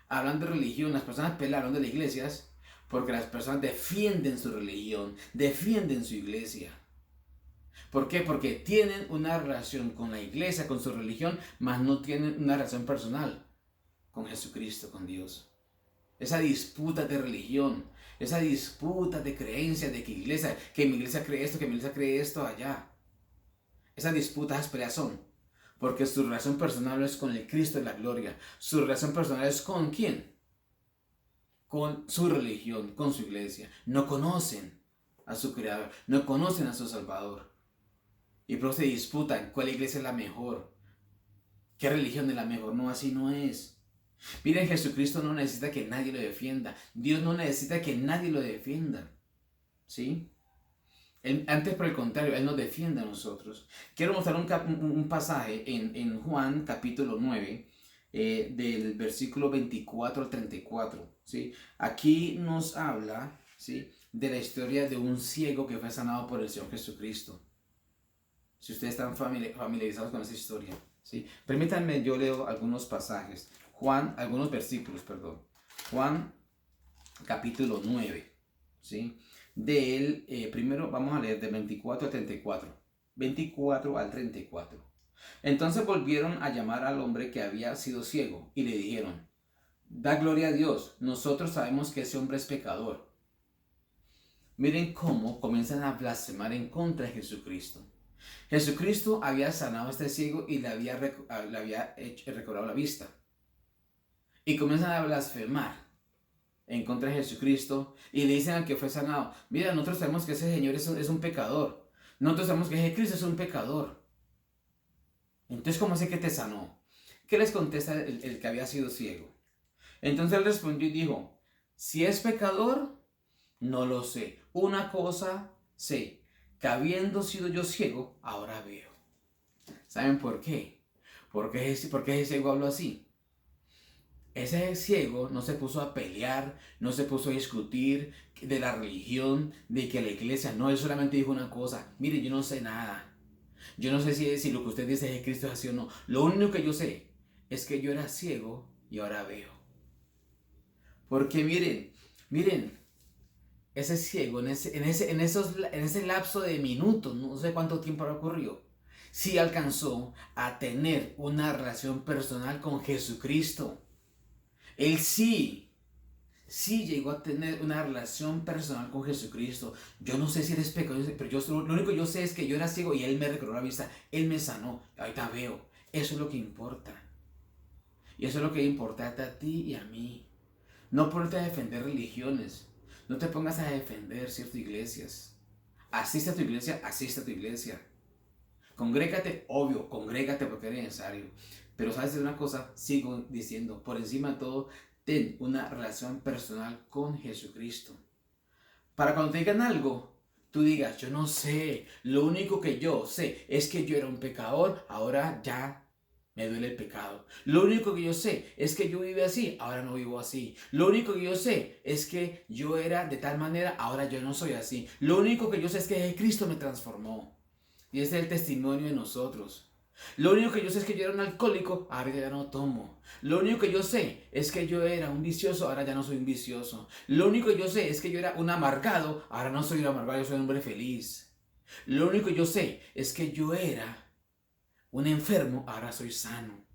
[SPEAKER 1] hablando de religión, las personas pelean hablando de las iglesias porque las personas defienden su religión, defienden su iglesia. ¿Por qué? Porque tienen una relación con la iglesia, con su religión, mas no tienen una relación personal con Jesucristo, con Dios. Esa disputa de religión, esa disputa de creencias, de que mi iglesia cree esto, que mi iglesia cree esto allá. Esas disputas, esas peleas son porque su relación personal es con el Cristo de la gloria. Su relación personal es con ¿quién? Con su religión, con su iglesia. No conocen a su Creador, no conocen a su Salvador. Y por eso se disputan cuál iglesia es la mejor, qué religión es la mejor. No, así no es. Miren, Jesucristo no necesita que nadie lo defienda. Dios no necesita que nadie lo defienda. ¿Sí? Antes, por el contrario, Él nos defiende a nosotros. Quiero mostrar un pasaje en Juan capítulo 9, del versículo 24 al 34. ¿Sí? Aquí nos habla, ¿sí?, de la historia de un ciego que fue sanado por el Señor Jesucristo. Si ustedes están familiarizados con esa historia, ¿sí? Permítanme, yo leo algunos pasajes. Algunos versículos, perdón. Juan capítulo 9, ¿sí? Primero vamos a leer de 24 al 34. 24 al 34. Entonces volvieron a llamar al hombre que había sido ciego y le dijeron: da gloria a Dios, nosotros sabemos que ese hombre es pecador. Miren cómo comienzan a blasfemar en contra de Jesucristo. Jesucristo había sanado a este ciego y le había recobrado la vista. Y comienzan a blasfemar en contra de Jesucristo y le dicen al que fue sanado: mira, nosotros sabemos que ese Señor es un pecador. Nosotros sabemos que Jesucristo es un pecador. Entonces, ¿cómo sé que te sanó? ¿Qué les contesta el que había sido ciego? Entonces él respondió y dijo: si es pecador, no lo sé. Una cosa sé, que habiendo sido yo ciego, ahora veo. ¿Saben por qué? Porque ese ciego habló así. Ese ciego no se puso a pelear, no se puso a discutir de la religión, de que la iglesia, no, él solamente dijo una cosa: mire, yo no sé nada. Yo no sé si lo que usted dice es que Cristo es así o no. Lo único que yo sé es que yo era ciego y ahora veo. Porque miren, ese ciego en ese lapso de minutos, no sé cuánto tiempo habrá ocurrido, sí alcanzó a tener una relación personal con Jesucristo. Él sí llegó a tener una relación personal con Jesucristo. Yo no sé si eres pecador, pero lo único que yo sé es que yo era ciego y Él me recobró la vista. Él me sanó. Ahorita veo. Eso es lo que importa. Y eso es lo que importa a ti y a mí. No ponerte a defender religiones. No te pongas a defender ciertas iglesias. Asiste a tu iglesia, asiste a tu iglesia. Congrégate, obvio, congrégate porque es necesario. Pero sabes de una cosa, sigo diciendo, por encima de todo, ten una relación personal con Jesucristo. Para cuando te digan algo, tú digas: yo no sé, lo único que yo sé es que yo era un pecador, ahora ya me duele el pecado. Lo único que yo sé es que yo viví así, ahora no vivo así. Lo único que yo sé es que yo era de tal manera, ahora yo no soy así. Lo único que yo sé es que Cristo me transformó. Y ese es el testimonio de nosotros. Lo único que yo sé es que yo era un alcohólico, ahora ya no tomo. Lo único que yo sé es que yo era un vicioso, ahora ya no soy un vicioso. Lo único que yo sé es que yo era un amargado, ahora no soy un amargado, yo soy un hombre feliz. Lo único que yo sé es que yo era un enfermo, ahora soy sano.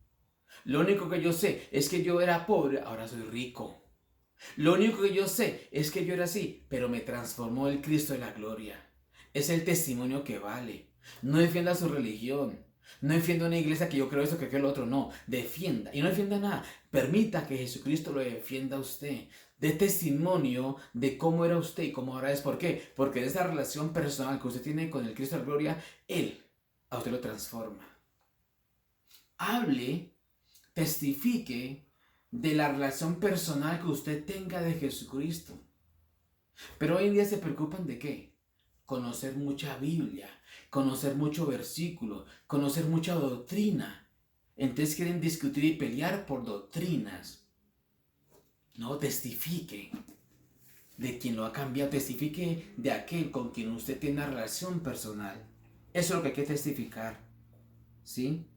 [SPEAKER 1] Lo único que yo sé es que yo era pobre, ahora soy rico. Lo único que yo sé es que yo era así, pero me transformó el Cristo de la gloria. Es el testimonio que vale. No defienda su religión. No defienda una iglesia que yo creo eso, que creo lo otro. No. Defienda. Y no defienda nada. Permita que Jesucristo lo defienda a usted. De testimonio de cómo era usted y cómo ahora es. ¿Por qué? Porque de esa relación personal que usted tiene con el Cristo de la gloria, Él a usted lo transforma. Hable, testifique de la relación personal que usted tenga de Jesucristo. Pero hoy en día se preocupan de qué? Conocer mucha Biblia, conocer mucho versículo, conocer mucha doctrina. Entonces quieren discutir y pelear por doctrinas. No, testifique de quien lo ha cambiado, testifique de aquel con quien usted tiene una relación personal. Eso es lo que hay que testificar. ¿Sí?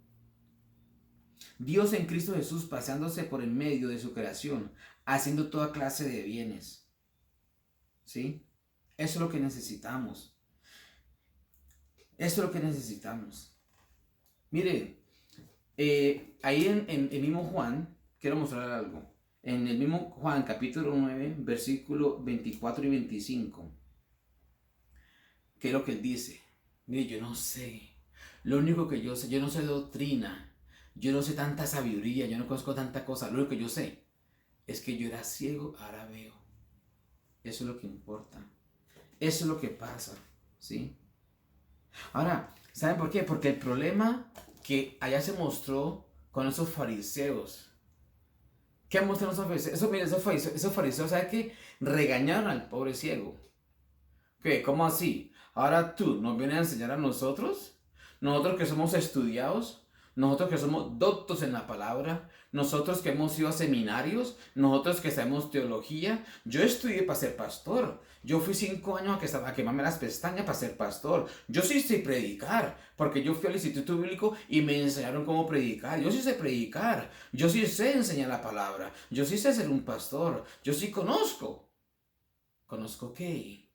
[SPEAKER 1] Dios en Cristo Jesús pasándose por en medio de su creación, haciendo toda clase de bienes. ¿Sí? Eso es lo que necesitamos. Eso es lo que necesitamos. Mire, ahí en el mismo Juan, quiero mostrar algo. En el mismo Juan, capítulo 9, versículo 24 y 25. ¿Qué es lo que él dice? Mire, yo no sé. Lo único que yo sé, yo no sé doctrina. Yo no sé tanta sabiduría, yo no conozco tanta cosa. Lo único que yo sé es que yo era ciego, ahora veo. Eso es lo que importa. Eso es lo que pasa, ¿sí? Ahora, ¿saben por qué? Porque el problema que allá se mostró con esos fariseos. ¿Qué mostraron esos fariseos? Esos fariseos, ¿saben qué? Regañaron al pobre ciego. ¿Qué? ¿Cómo así? Ahora tú nos vienes a enseñar a nosotros, nosotros que somos estudiados, nosotros que somos doctos en la palabra, nosotros que hemos ido a seminarios, nosotros que sabemos teología. Yo estudié para ser pastor. Yo fui 5 años a quemarme las pestañas para ser pastor. Yo sí sé predicar, porque yo fui al instituto bíblico y me enseñaron cómo predicar. Yo sí sé predicar, yo sí sé enseñar la palabra, yo sí sé ser un pastor, yo sí conozco. ¿Conozco qué?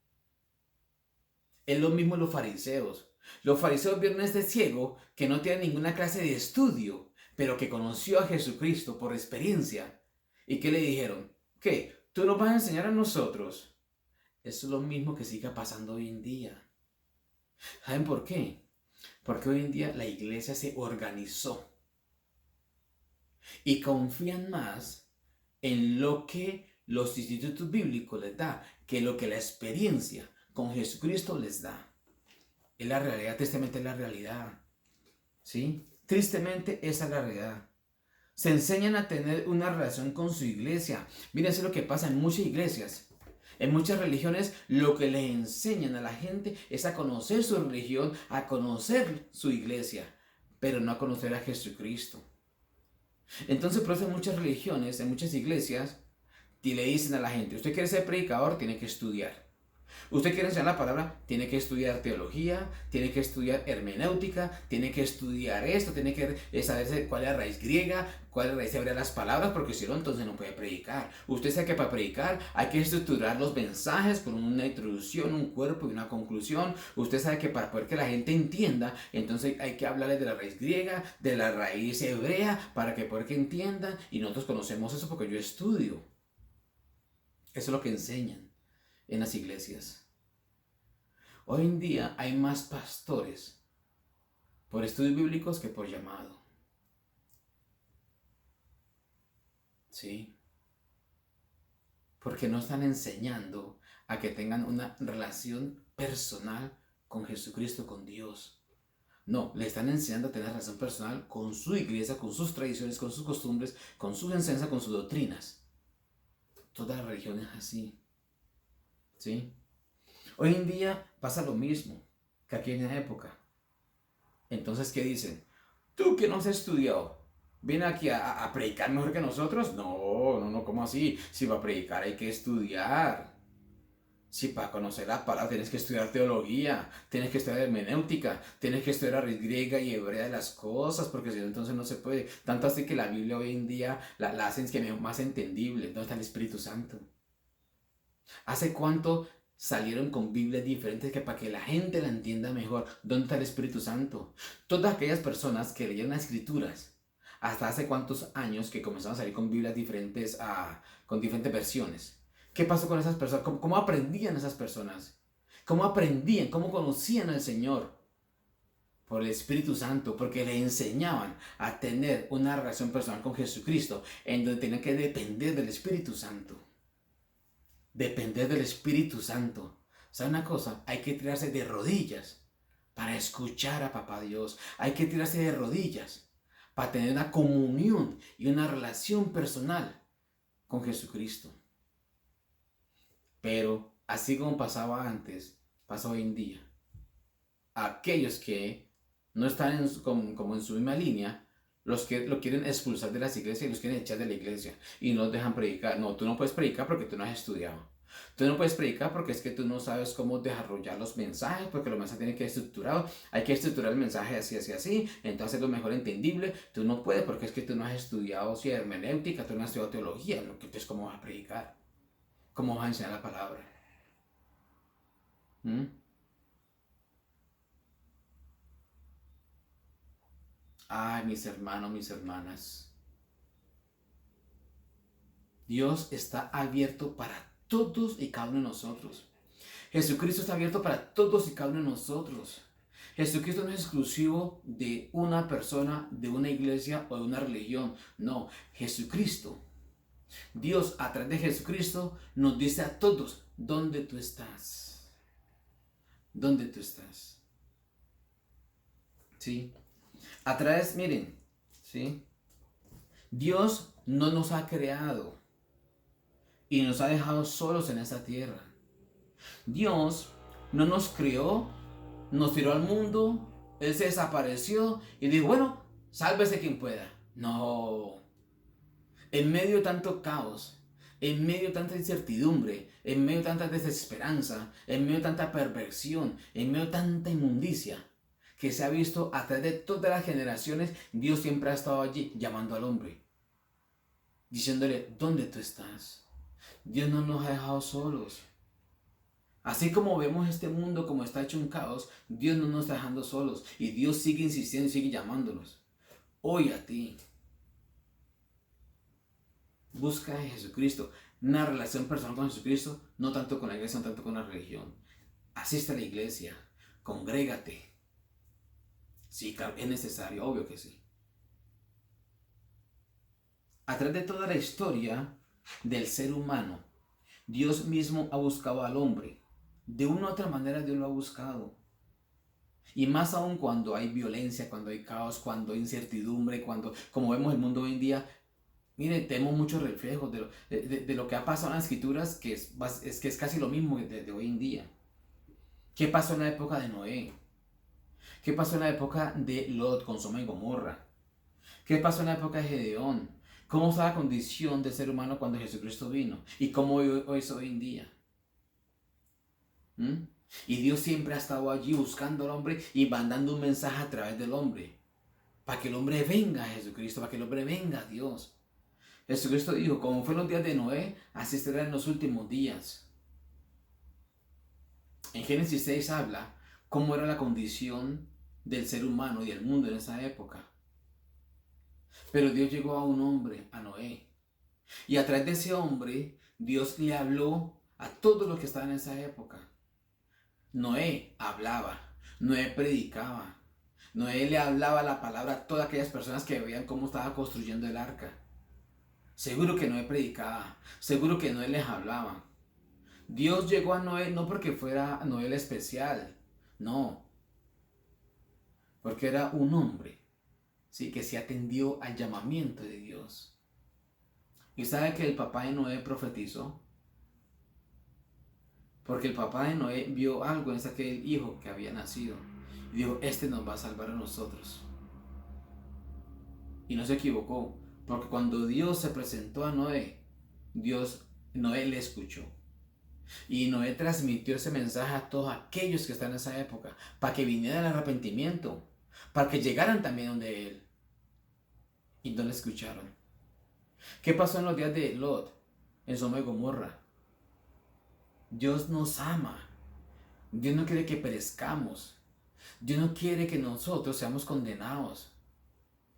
[SPEAKER 1] Es lo mismo los fariseos. Los fariseos vieron a este ciego que no tiene ninguna clase de estudio, pero que conoció a Jesucristo por experiencia. ¿Y qué le dijeron? ¿Qué? ¿Tú nos vas a enseñar a nosotros? Eso es lo mismo que sigue pasando hoy en día. ¿Saben por qué? Porque hoy en día la iglesia se organizó y confían más en lo que los institutos bíblicos les da que lo que la experiencia con Jesucristo les da. Es la realidad, tristemente es la realidad. ¿Sí? Tristemente esa es la realidad. Se enseñan a tener una relación con su iglesia. Miren, eso es lo que pasa en muchas iglesias. En muchas religiones lo que le enseñan a la gente es a conocer su religión, a conocer su iglesia, pero no a conocer a Jesucristo. Entonces, por eso en muchas religiones, en muchas iglesias, y le dicen a la gente, usted quiere ser predicador, tiene que estudiar. Usted quiere enseñar la palabra, tiene que estudiar teología, tiene que estudiar hermenéutica, tiene que estudiar esto, tiene que saber cuál es la raíz griega, cuál es la raíz hebrea de las palabras, porque si no, entonces no puede predicar. Usted sabe que para predicar hay que estructurar los mensajes con una introducción, un cuerpo y una conclusión. Usted sabe que para poder que la gente entienda, entonces hay que hablarles de la raíz griega, de la raíz hebrea, para que poder que entiendan. Y nosotros conocemos eso porque yo estudio. Eso es lo que enseñan en las iglesias. Hoy en día hay más pastores por estudios bíblicos que por llamado. ¿Sí? Porque no están enseñando a que tengan una relación personal con Jesucristo, con Dios. No, le están enseñando a tener relación personal con su iglesia, con sus tradiciones, con sus costumbres, con sus enseñanzas, con sus doctrinas. Toda la religión es así. ¿Sí? Hoy en día pasa lo mismo que aquí en la época. Entonces, ¿qué dicen? Tú que no has estudiado, ¿viene aquí a predicar mejor que nosotros? No, ¿cómo así? Si va a predicar hay que estudiar. Sí, para conocer la palabra tienes que estudiar teología, tienes que estudiar hermenéutica, tienes que estudiar la raíz griega y hebrea de las cosas, porque si no, entonces no se puede. Tanto así que la Biblia hoy en día la hacen que más entendible. ¿Dónde está el Espíritu Santo? ¿Hace cuánto salieron con Biblias diferentes que para que la gente la entienda mejor? ¿Dónde está el Espíritu Santo? Todas aquellas personas que leyeron las Escrituras, hasta hace cuántos años que comenzaron a salir con Biblias diferentes, con diferentes versiones. ¿Qué pasó con esas personas? ¿Cómo aprendían esas personas? ¿Cómo aprendían? ¿Cómo conocían al Señor? Por el Espíritu Santo, porque le enseñaban a tener una relación personal con Jesucristo, en donde tenían que depender del Espíritu Santo. Depender del Espíritu Santo. ¿Sabe una cosa? Hay que tirarse de rodillas para escuchar a Papá Dios. Hay que tirarse de rodillas para tener una comunión y una relación personal con Jesucristo. Pero así como pasaba antes, pasa hoy en día. Aquellos que no están como en su misma línea, los que lo quieren expulsar de las iglesias y los quieren echar de la iglesia y no los dejan predicar. No, tú no puedes predicar porque tú no has estudiado. Tú no puedes predicar porque es que tú no sabes cómo desarrollar los mensajes, porque los mensajes tienen que ser estructurados. Hay que estructurar el mensaje así, así, así. Entonces es lo mejor entendible. Tú no puedes porque es que tú no has estudiado si hermenéutica, tú no has estudiado teología. Entonces, ¿cómo vas a predicar? ¿Cómo vas a enseñar la palabra? ¿Mm? Ay, mis hermanos, mis hermanas. Dios está abierto para todos y cada uno de nosotros. Jesucristo está abierto para todos y cada uno de nosotros. Jesucristo no es exclusivo de una persona, de una iglesia o de una religión. No, Jesucristo, Dios a través de Jesucristo nos dice a todos, ¿dónde tú estás? ¿Dónde tú estás? ¿Sí? A través, miren, ¿sí? Dios no nos ha creado y nos ha dejado solos en esta tierra. Dios no nos creó, nos tiró al mundo, Él se desapareció y dijo, bueno, sálvese quien pueda. No, en medio de tanto caos, en medio de tanta incertidumbre, en medio de tanta desesperanza, en medio de tanta perversión, en medio de tanta inmundicia que se ha visto a través de todas las generaciones, Dios siempre ha estado allí llamando al hombre, diciéndole, ¿dónde tú estás? Dios no nos ha dejado solos. Así como vemos este mundo como está hecho un caos, Dios no nos está dejando solos y Dios sigue insistiendo y sigue llamándonos. Hoy a ti. Busca a Jesucristo, una relación personal con Jesucristo, no tanto con la iglesia, no tanto con la religión. Asiste a la iglesia, congrégate. Sí, claro, es necesario, obvio que sí. A través de toda la historia del ser humano, Dios mismo ha buscado al hombre. De una u otra manera Dios lo ha buscado. Y más aún cuando hay violencia, cuando hay caos, cuando hay incertidumbre, cuando, como vemos el mundo hoy en día, mire, tenemos muchos reflejos de lo que ha pasado en las escrituras, que es casi lo mismo de hoy en día. ¿Qué pasó en la época de Noé? ¿Qué pasó en la época de Lot con Sodoma y Gomorra? ¿Qué pasó en la época de Gedeón? ¿Cómo fue la condición del ser humano cuando Jesucristo vino? ¿Y cómo es hoy en día? ¿Mm? Y Dios siempre ha estado allí buscando al hombre y mandando un mensaje a través del hombre. Para que el hombre venga a Jesucristo, para que el hombre venga a Dios. Jesucristo dijo, como fue en los días de Noé, así será en los últimos días. En Génesis 6 habla cómo era la condición del ser humano y del mundo en esa época. Pero Dios llegó a un hombre, a Noé. Y a través de ese hombre, Dios le habló a todos los que estaban en esa época. Noé hablaba, Noé predicaba, Noé le hablaba la palabra a todas aquellas personas que veían cómo estaba construyendo el arca. Seguro que Noé predicaba, seguro que Noé les hablaba. Dios llegó a Noé no porque fuera Noé el especial, no, porque era un hombre, sí, que se atendió al llamamiento de Dios. ¿Y sabe que el papá de Noé profetizó? Porque el papá de Noé vio algo en aquel hijo que había nacido y dijo, este nos va a salvar a nosotros. Y no se equivocó, porque cuando Dios se presentó a Noé, Noé le escuchó. Y Noé transmitió ese mensaje a todos aquellos que están en esa época, para que viniera el arrepentimiento, para que llegaran también donde él. Y no le escucharon. ¿Qué pasó en los días de Lot, en Sodoma y Gomorra? Dios nos ama. Dios no quiere que perezcamos. Dios no quiere que nosotros seamos condenados.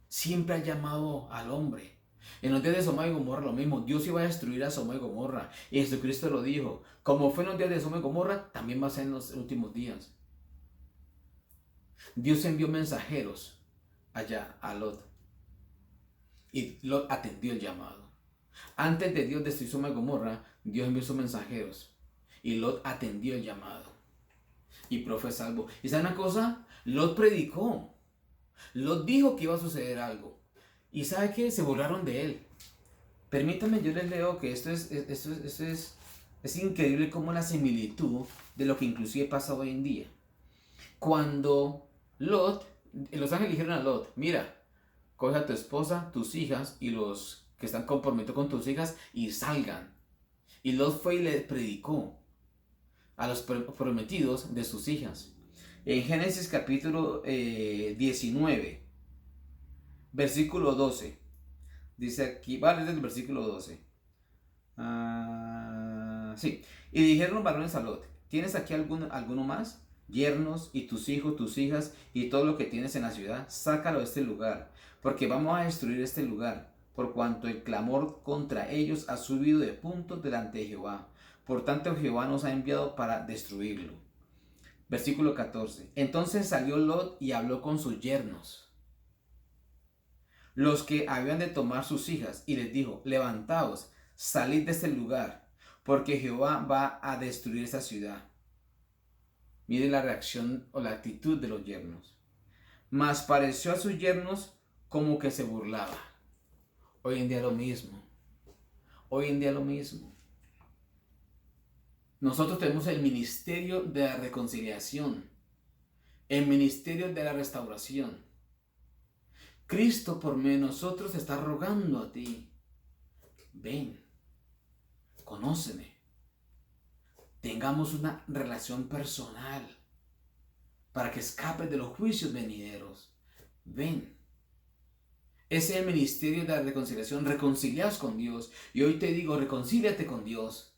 [SPEAKER 1] Siempre ha llamado al hombre. En los días de Sodoma y Gomorra lo mismo. Dios iba a destruir a Sodoma y Gomorra. Y Jesucristo lo dijo. Como fue en los días de Sodoma y Gomorra, también va a ser en los últimos días. Dios envió mensajeros allá a Lot. Y Lot atendió el llamado. Antes de Dios destruir Sodoma y Gomorra, Dios envió sus mensajeros. Y Lot atendió el llamado. Y fue salvo. ¿Y sabe una cosa? Lot predicó. Lot dijo que iba a suceder algo. ¿Y sabe qué? Se burlaron de él. Permítanme, yo les leo que esto es increíble como la similitud de lo que inclusive pasa hoy en día. Cuando Lot, los ángeles dijeron a Lot, mira, coge a tu esposa, tus hijas y los que están comprometidos con tus hijas y salgan. Y Lot fue y le predicó a los prometidos de sus hijas. En Génesis capítulo 19, versículo 12. Dice aquí, vale, desde el versículo 12. Sí. Y dijeron los varones a Lot, ¿tienes aquí alguno más? Yernos y tus hijos, tus hijas y todo lo que tienes en la ciudad, sácalo de este lugar, porque vamos a destruir este lugar, por cuanto el clamor contra ellos ha subido de punto delante de Jehová. Por tanto, Jehová nos ha enviado para destruirlo. Versículo 14. Entonces salió Lot y habló con sus yernos, los que habían de tomar sus hijas, y les dijo, levantaos, salid de este lugar, porque Jehová va a destruir esta ciudad. Mire la reacción o la actitud de los yernos. Mas pareció a sus yernos como que se burlaba. Hoy en día lo mismo. Hoy en día lo mismo. Nosotros tenemos el ministerio de la reconciliación, el ministerio de la restauración. Cristo por medio de nosotros está rogando a ti. Ven, conóceme. Tengamos una relación personal para que escapes de los juicios venideros. Ven. Ese es el ministerio de la reconciliación. Reconciliaos con Dios. Y hoy te digo, reconcíliate con Dios.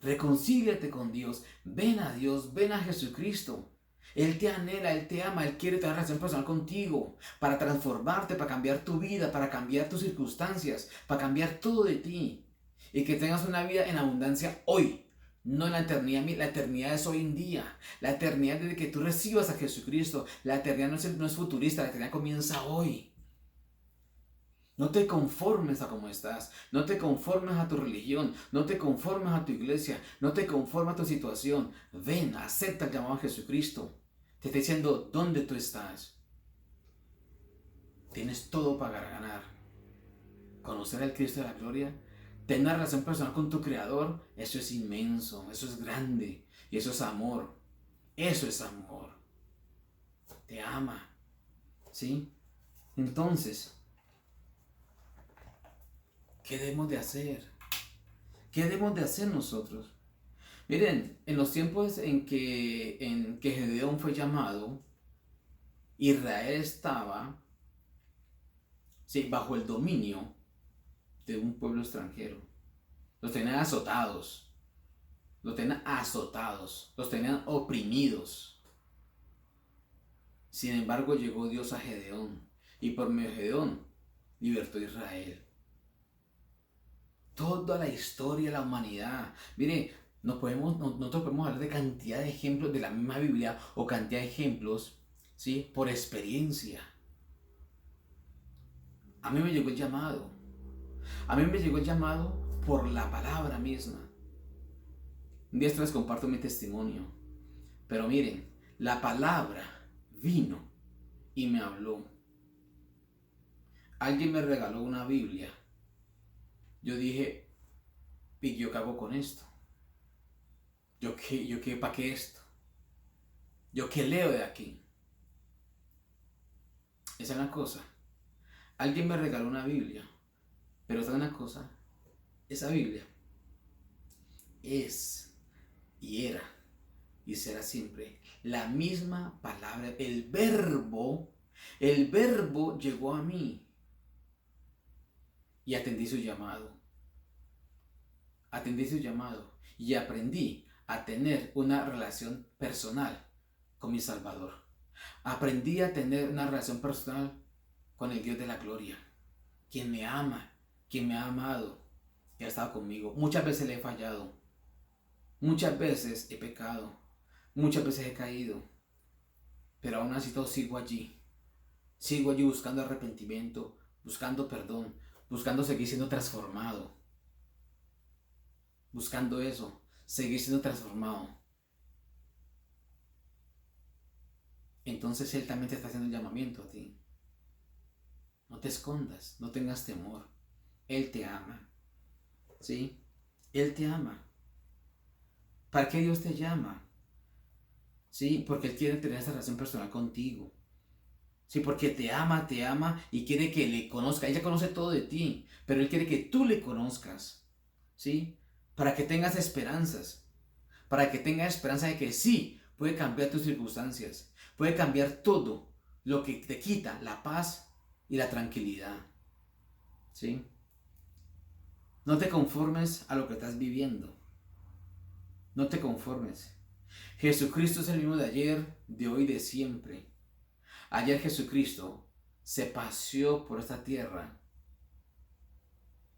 [SPEAKER 1] Reconcíliate con Dios. Ven a Dios. Ven a Jesucristo. Él te anhela, Él te ama, Él quiere tener relación personal contigo para transformarte, para cambiar tu vida, para cambiar tus circunstancias, para cambiar todo de ti. Y que tengas una vida en abundancia hoy, no en la eternidad. La eternidad es hoy en día. La eternidad desde que tú recibas a Jesucristo. La eternidad no es futurista, la eternidad comienza hoy. No te conformes a cómo estás, no te conformes a tu religión, no te conformes a tu iglesia, no te conformes a tu situación. Ven, acepta el llamado a Jesucristo. Te está diciendo dónde tú estás. Tienes todo para ganar. Conocer al Cristo de la gloria, tener una relación personal con tu Creador, eso es inmenso, eso es grande y eso es amor. Eso es amor. Te ama. ¿Sí? Entonces, ¿qué debemos de hacer? ¿Qué debemos de hacer nosotros? Miren, en los tiempos en que Gedeón fue llamado, Israel estaba, sí, bajo el dominio de un pueblo extranjero. Los tenían azotados, los tenían oprimidos. Sin embargo, llegó Dios a Gedeón y por medio de Gedeón libertó a Israel. Toda la historia de la humanidad. Mire, nosotros podemos hablar de cantidad de ejemplos de la misma Biblia o cantidad de ejemplos, ¿sí? Por experiencia. A mí me llegó el llamado. A mí me llegó el llamado por la palabra misma. Un día les comparto mi testimonio. Pero miren, la palabra vino y me habló. Alguien me regaló una Biblia. Yo dije, ¿y yo qué hago con esto? ¿Yo qué, para qué esto? ¿Yo qué leo de aquí? Esa es una cosa. Alguien me regaló una Biblia. Pero esa es una cosa. Esa Biblia es y era y será siempre la misma palabra. El verbo llegó a mí y atendí su llamado. Atendí su llamado y aprendí a tener una relación personal con mi Salvador. Aprendí a tener una relación personal con el Dios de la gloria, quien me ama, quien me ha amado y ha estado conmigo. Muchas veces le he fallado, muchas veces he pecado, muchas veces he caído, pero aún así todo sigo allí buscando arrepentimiento, buscando perdón, buscando seguir siendo transformado, buscando eso, seguir siendo transformado. Entonces Él también te está haciendo un llamamiento a ti. No te escondas, no tengas temor. Él te ama. ¿Sí? Él te ama. ¿Para qué Dios te llama? ¿Sí? Porque Él quiere tener esa relación personal contigo. Sí, porque te ama y quiere que le conozca. Ella conoce todo de ti, pero Él quiere que tú le conozcas. ¿Sí? Para que tengas esperanzas. Para que tengas esperanza de que sí, puede cambiar tus circunstancias. Puede cambiar todo lo que te quita la paz y la tranquilidad. ¿Sí? No te conformes a lo que estás viviendo. No te conformes. Jesucristo es el mismo de ayer, de hoy, de siempre. Ayer Jesucristo se paseó por esta tierra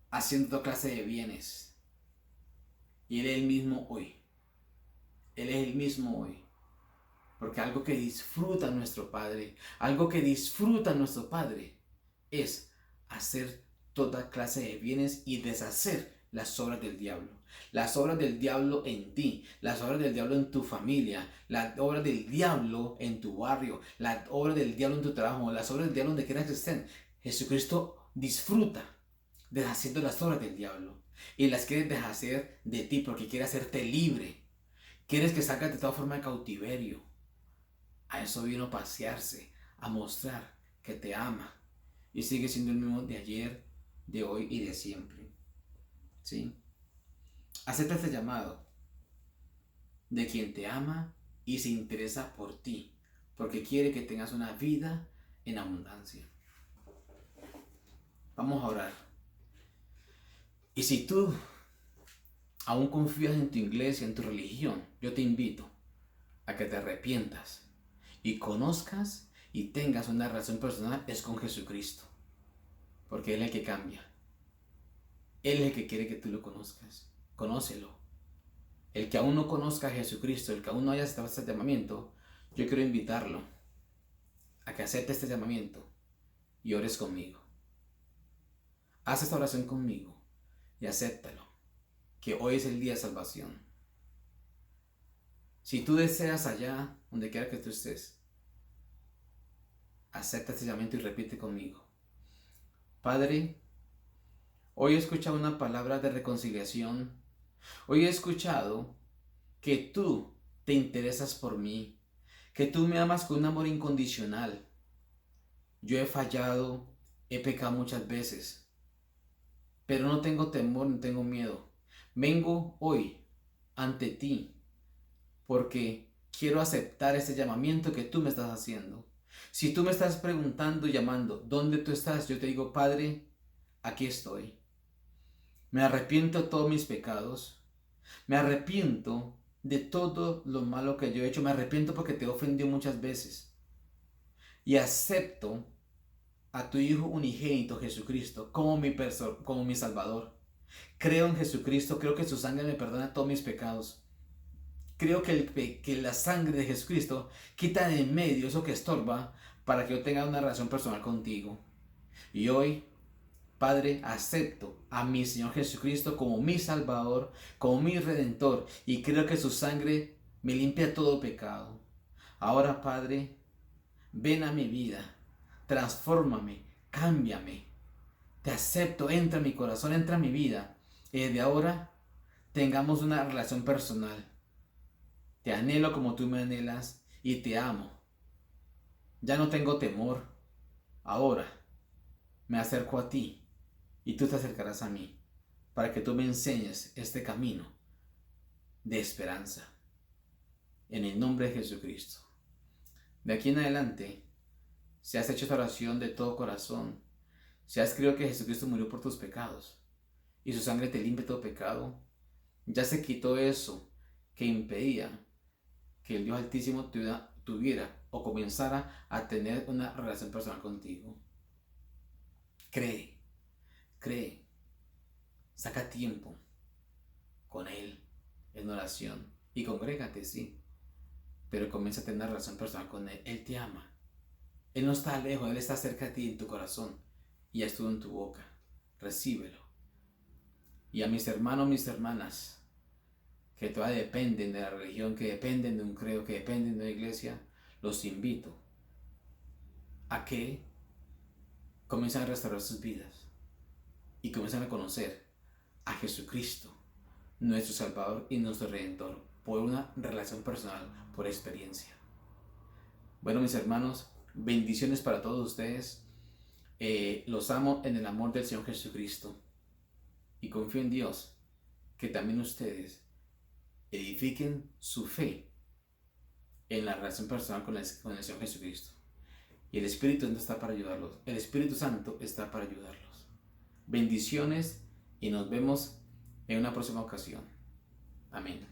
[SPEAKER 1] haciendo toda clase de bienes. Y Él es el mismo hoy. Él es el mismo hoy. Porque algo que disfruta nuestro Padre, es hacer toda clase de bienes y deshacer las obras del diablo. Las obras del diablo en ti, las obras del diablo en tu familia, las obras del diablo en tu barrio, las obras del diablo en tu trabajo, las obras del diablo donde quiera que estén. Jesucristo disfruta deshaciendo las obras del diablo y las quiere deshacer de ti porque quiere hacerte libre. Quieres que salgas de toda forma de cautiverio. A eso vino a pasearse, a mostrar que te ama y sigue siendo el mismo de ayer, de hoy y de siempre. ¿Sí? Acepta este llamado de quien te ama y se interesa por ti, porque quiere que tengas una vida en abundancia. Vamos a orar. Y si tú aún confías en tu iglesia, en tu religión, yo te invito a que te arrepientas y conozcas y tengas una relación personal es con Jesucristo, porque Él es el que cambia. Él es el que quiere que tú lo conozcas. Conócelo. El que aún no conozca a Jesucristo, el que aún no haya aceptado este llamamiento, yo quiero invitarlo a que acepte este llamamiento y ores conmigo. Haz esta oración conmigo y acéptalo, que hoy es el día de salvación. Si tú deseas allá, donde quiera que tú estés, acepta este llamamiento y repite conmigo. Padre, hoy he escuchado una palabra de reconciliación. Hoy he escuchado que tú te interesas por mí, que tú me amas con un amor incondicional. Yo he fallado, he pecado muchas veces, pero no tengo temor, no tengo miedo. Vengo hoy ante ti porque quiero aceptar ese llamamiento que tú me estás haciendo. Si tú me estás preguntando y llamando, ¿dónde tú estás? Yo te digo, Padre, aquí estoy. Me arrepiento de todos mis pecados. Me arrepiento de todo lo malo que yo he hecho. Me arrepiento porque te he ofendido muchas veces. Y acepto a tu Hijo unigénito Jesucristo como mi Salvador. Creo en Jesucristo, creo que su sangre me perdona todos mis pecados. Creo que la sangre de Jesucristo quita de en medio eso que estorba para que yo tenga una relación personal contigo. Y hoy, Padre, acepto a mi Señor Jesucristo como mi Salvador, como mi Redentor, y creo que su sangre me limpia todo pecado. Ahora, Padre, ven a mi vida, transfórmame, cámbiame. Te acepto, entra en mi corazón, entra en mi vida. Y desde ahora tengamos una relación personal. Te anhelo como tú me anhelas y te amo. Ya no tengo temor. Ahora me acerco a ti y tú te acercarás a mí para que tú me enseñes este camino de esperanza. En el nombre de Jesucristo. De aquí en adelante, si has hecho esta oración de todo corazón, si has creído que Jesucristo murió por tus pecados y su sangre te limpia todo pecado, ya se quitó eso que impedía que el Dios Altísimo tuviera o comenzara a tener una relación personal contigo. Cree, saca tiempo con Él en oración y congrégate, sí, pero comienza a tener una relación personal con Él. Él te ama. Él no está lejos, Él está cerca de ti en tu corazón y ya estuvo en tu boca. Recíbelo. Y a mis hermanos, mis hermanas, que todavía dependen de la religión, que dependen de un credo, que dependen de una iglesia, los invito a que comiencen a restaurar sus vidas y comiencen a conocer a Jesucristo, nuestro Salvador y nuestro Redentor, por una relación personal, por experiencia. Bueno, mis hermanos, bendiciones para todos ustedes. Los amo en el amor del Señor Jesucristo y confío en Dios que también ustedes edifiquen su fe en la relación personal con el Señor Jesucristo. Y el Espíritu Santo está para ayudarlos. El Espíritu Santo está para ayudarlos. Bendiciones y nos vemos en una próxima ocasión. Amén.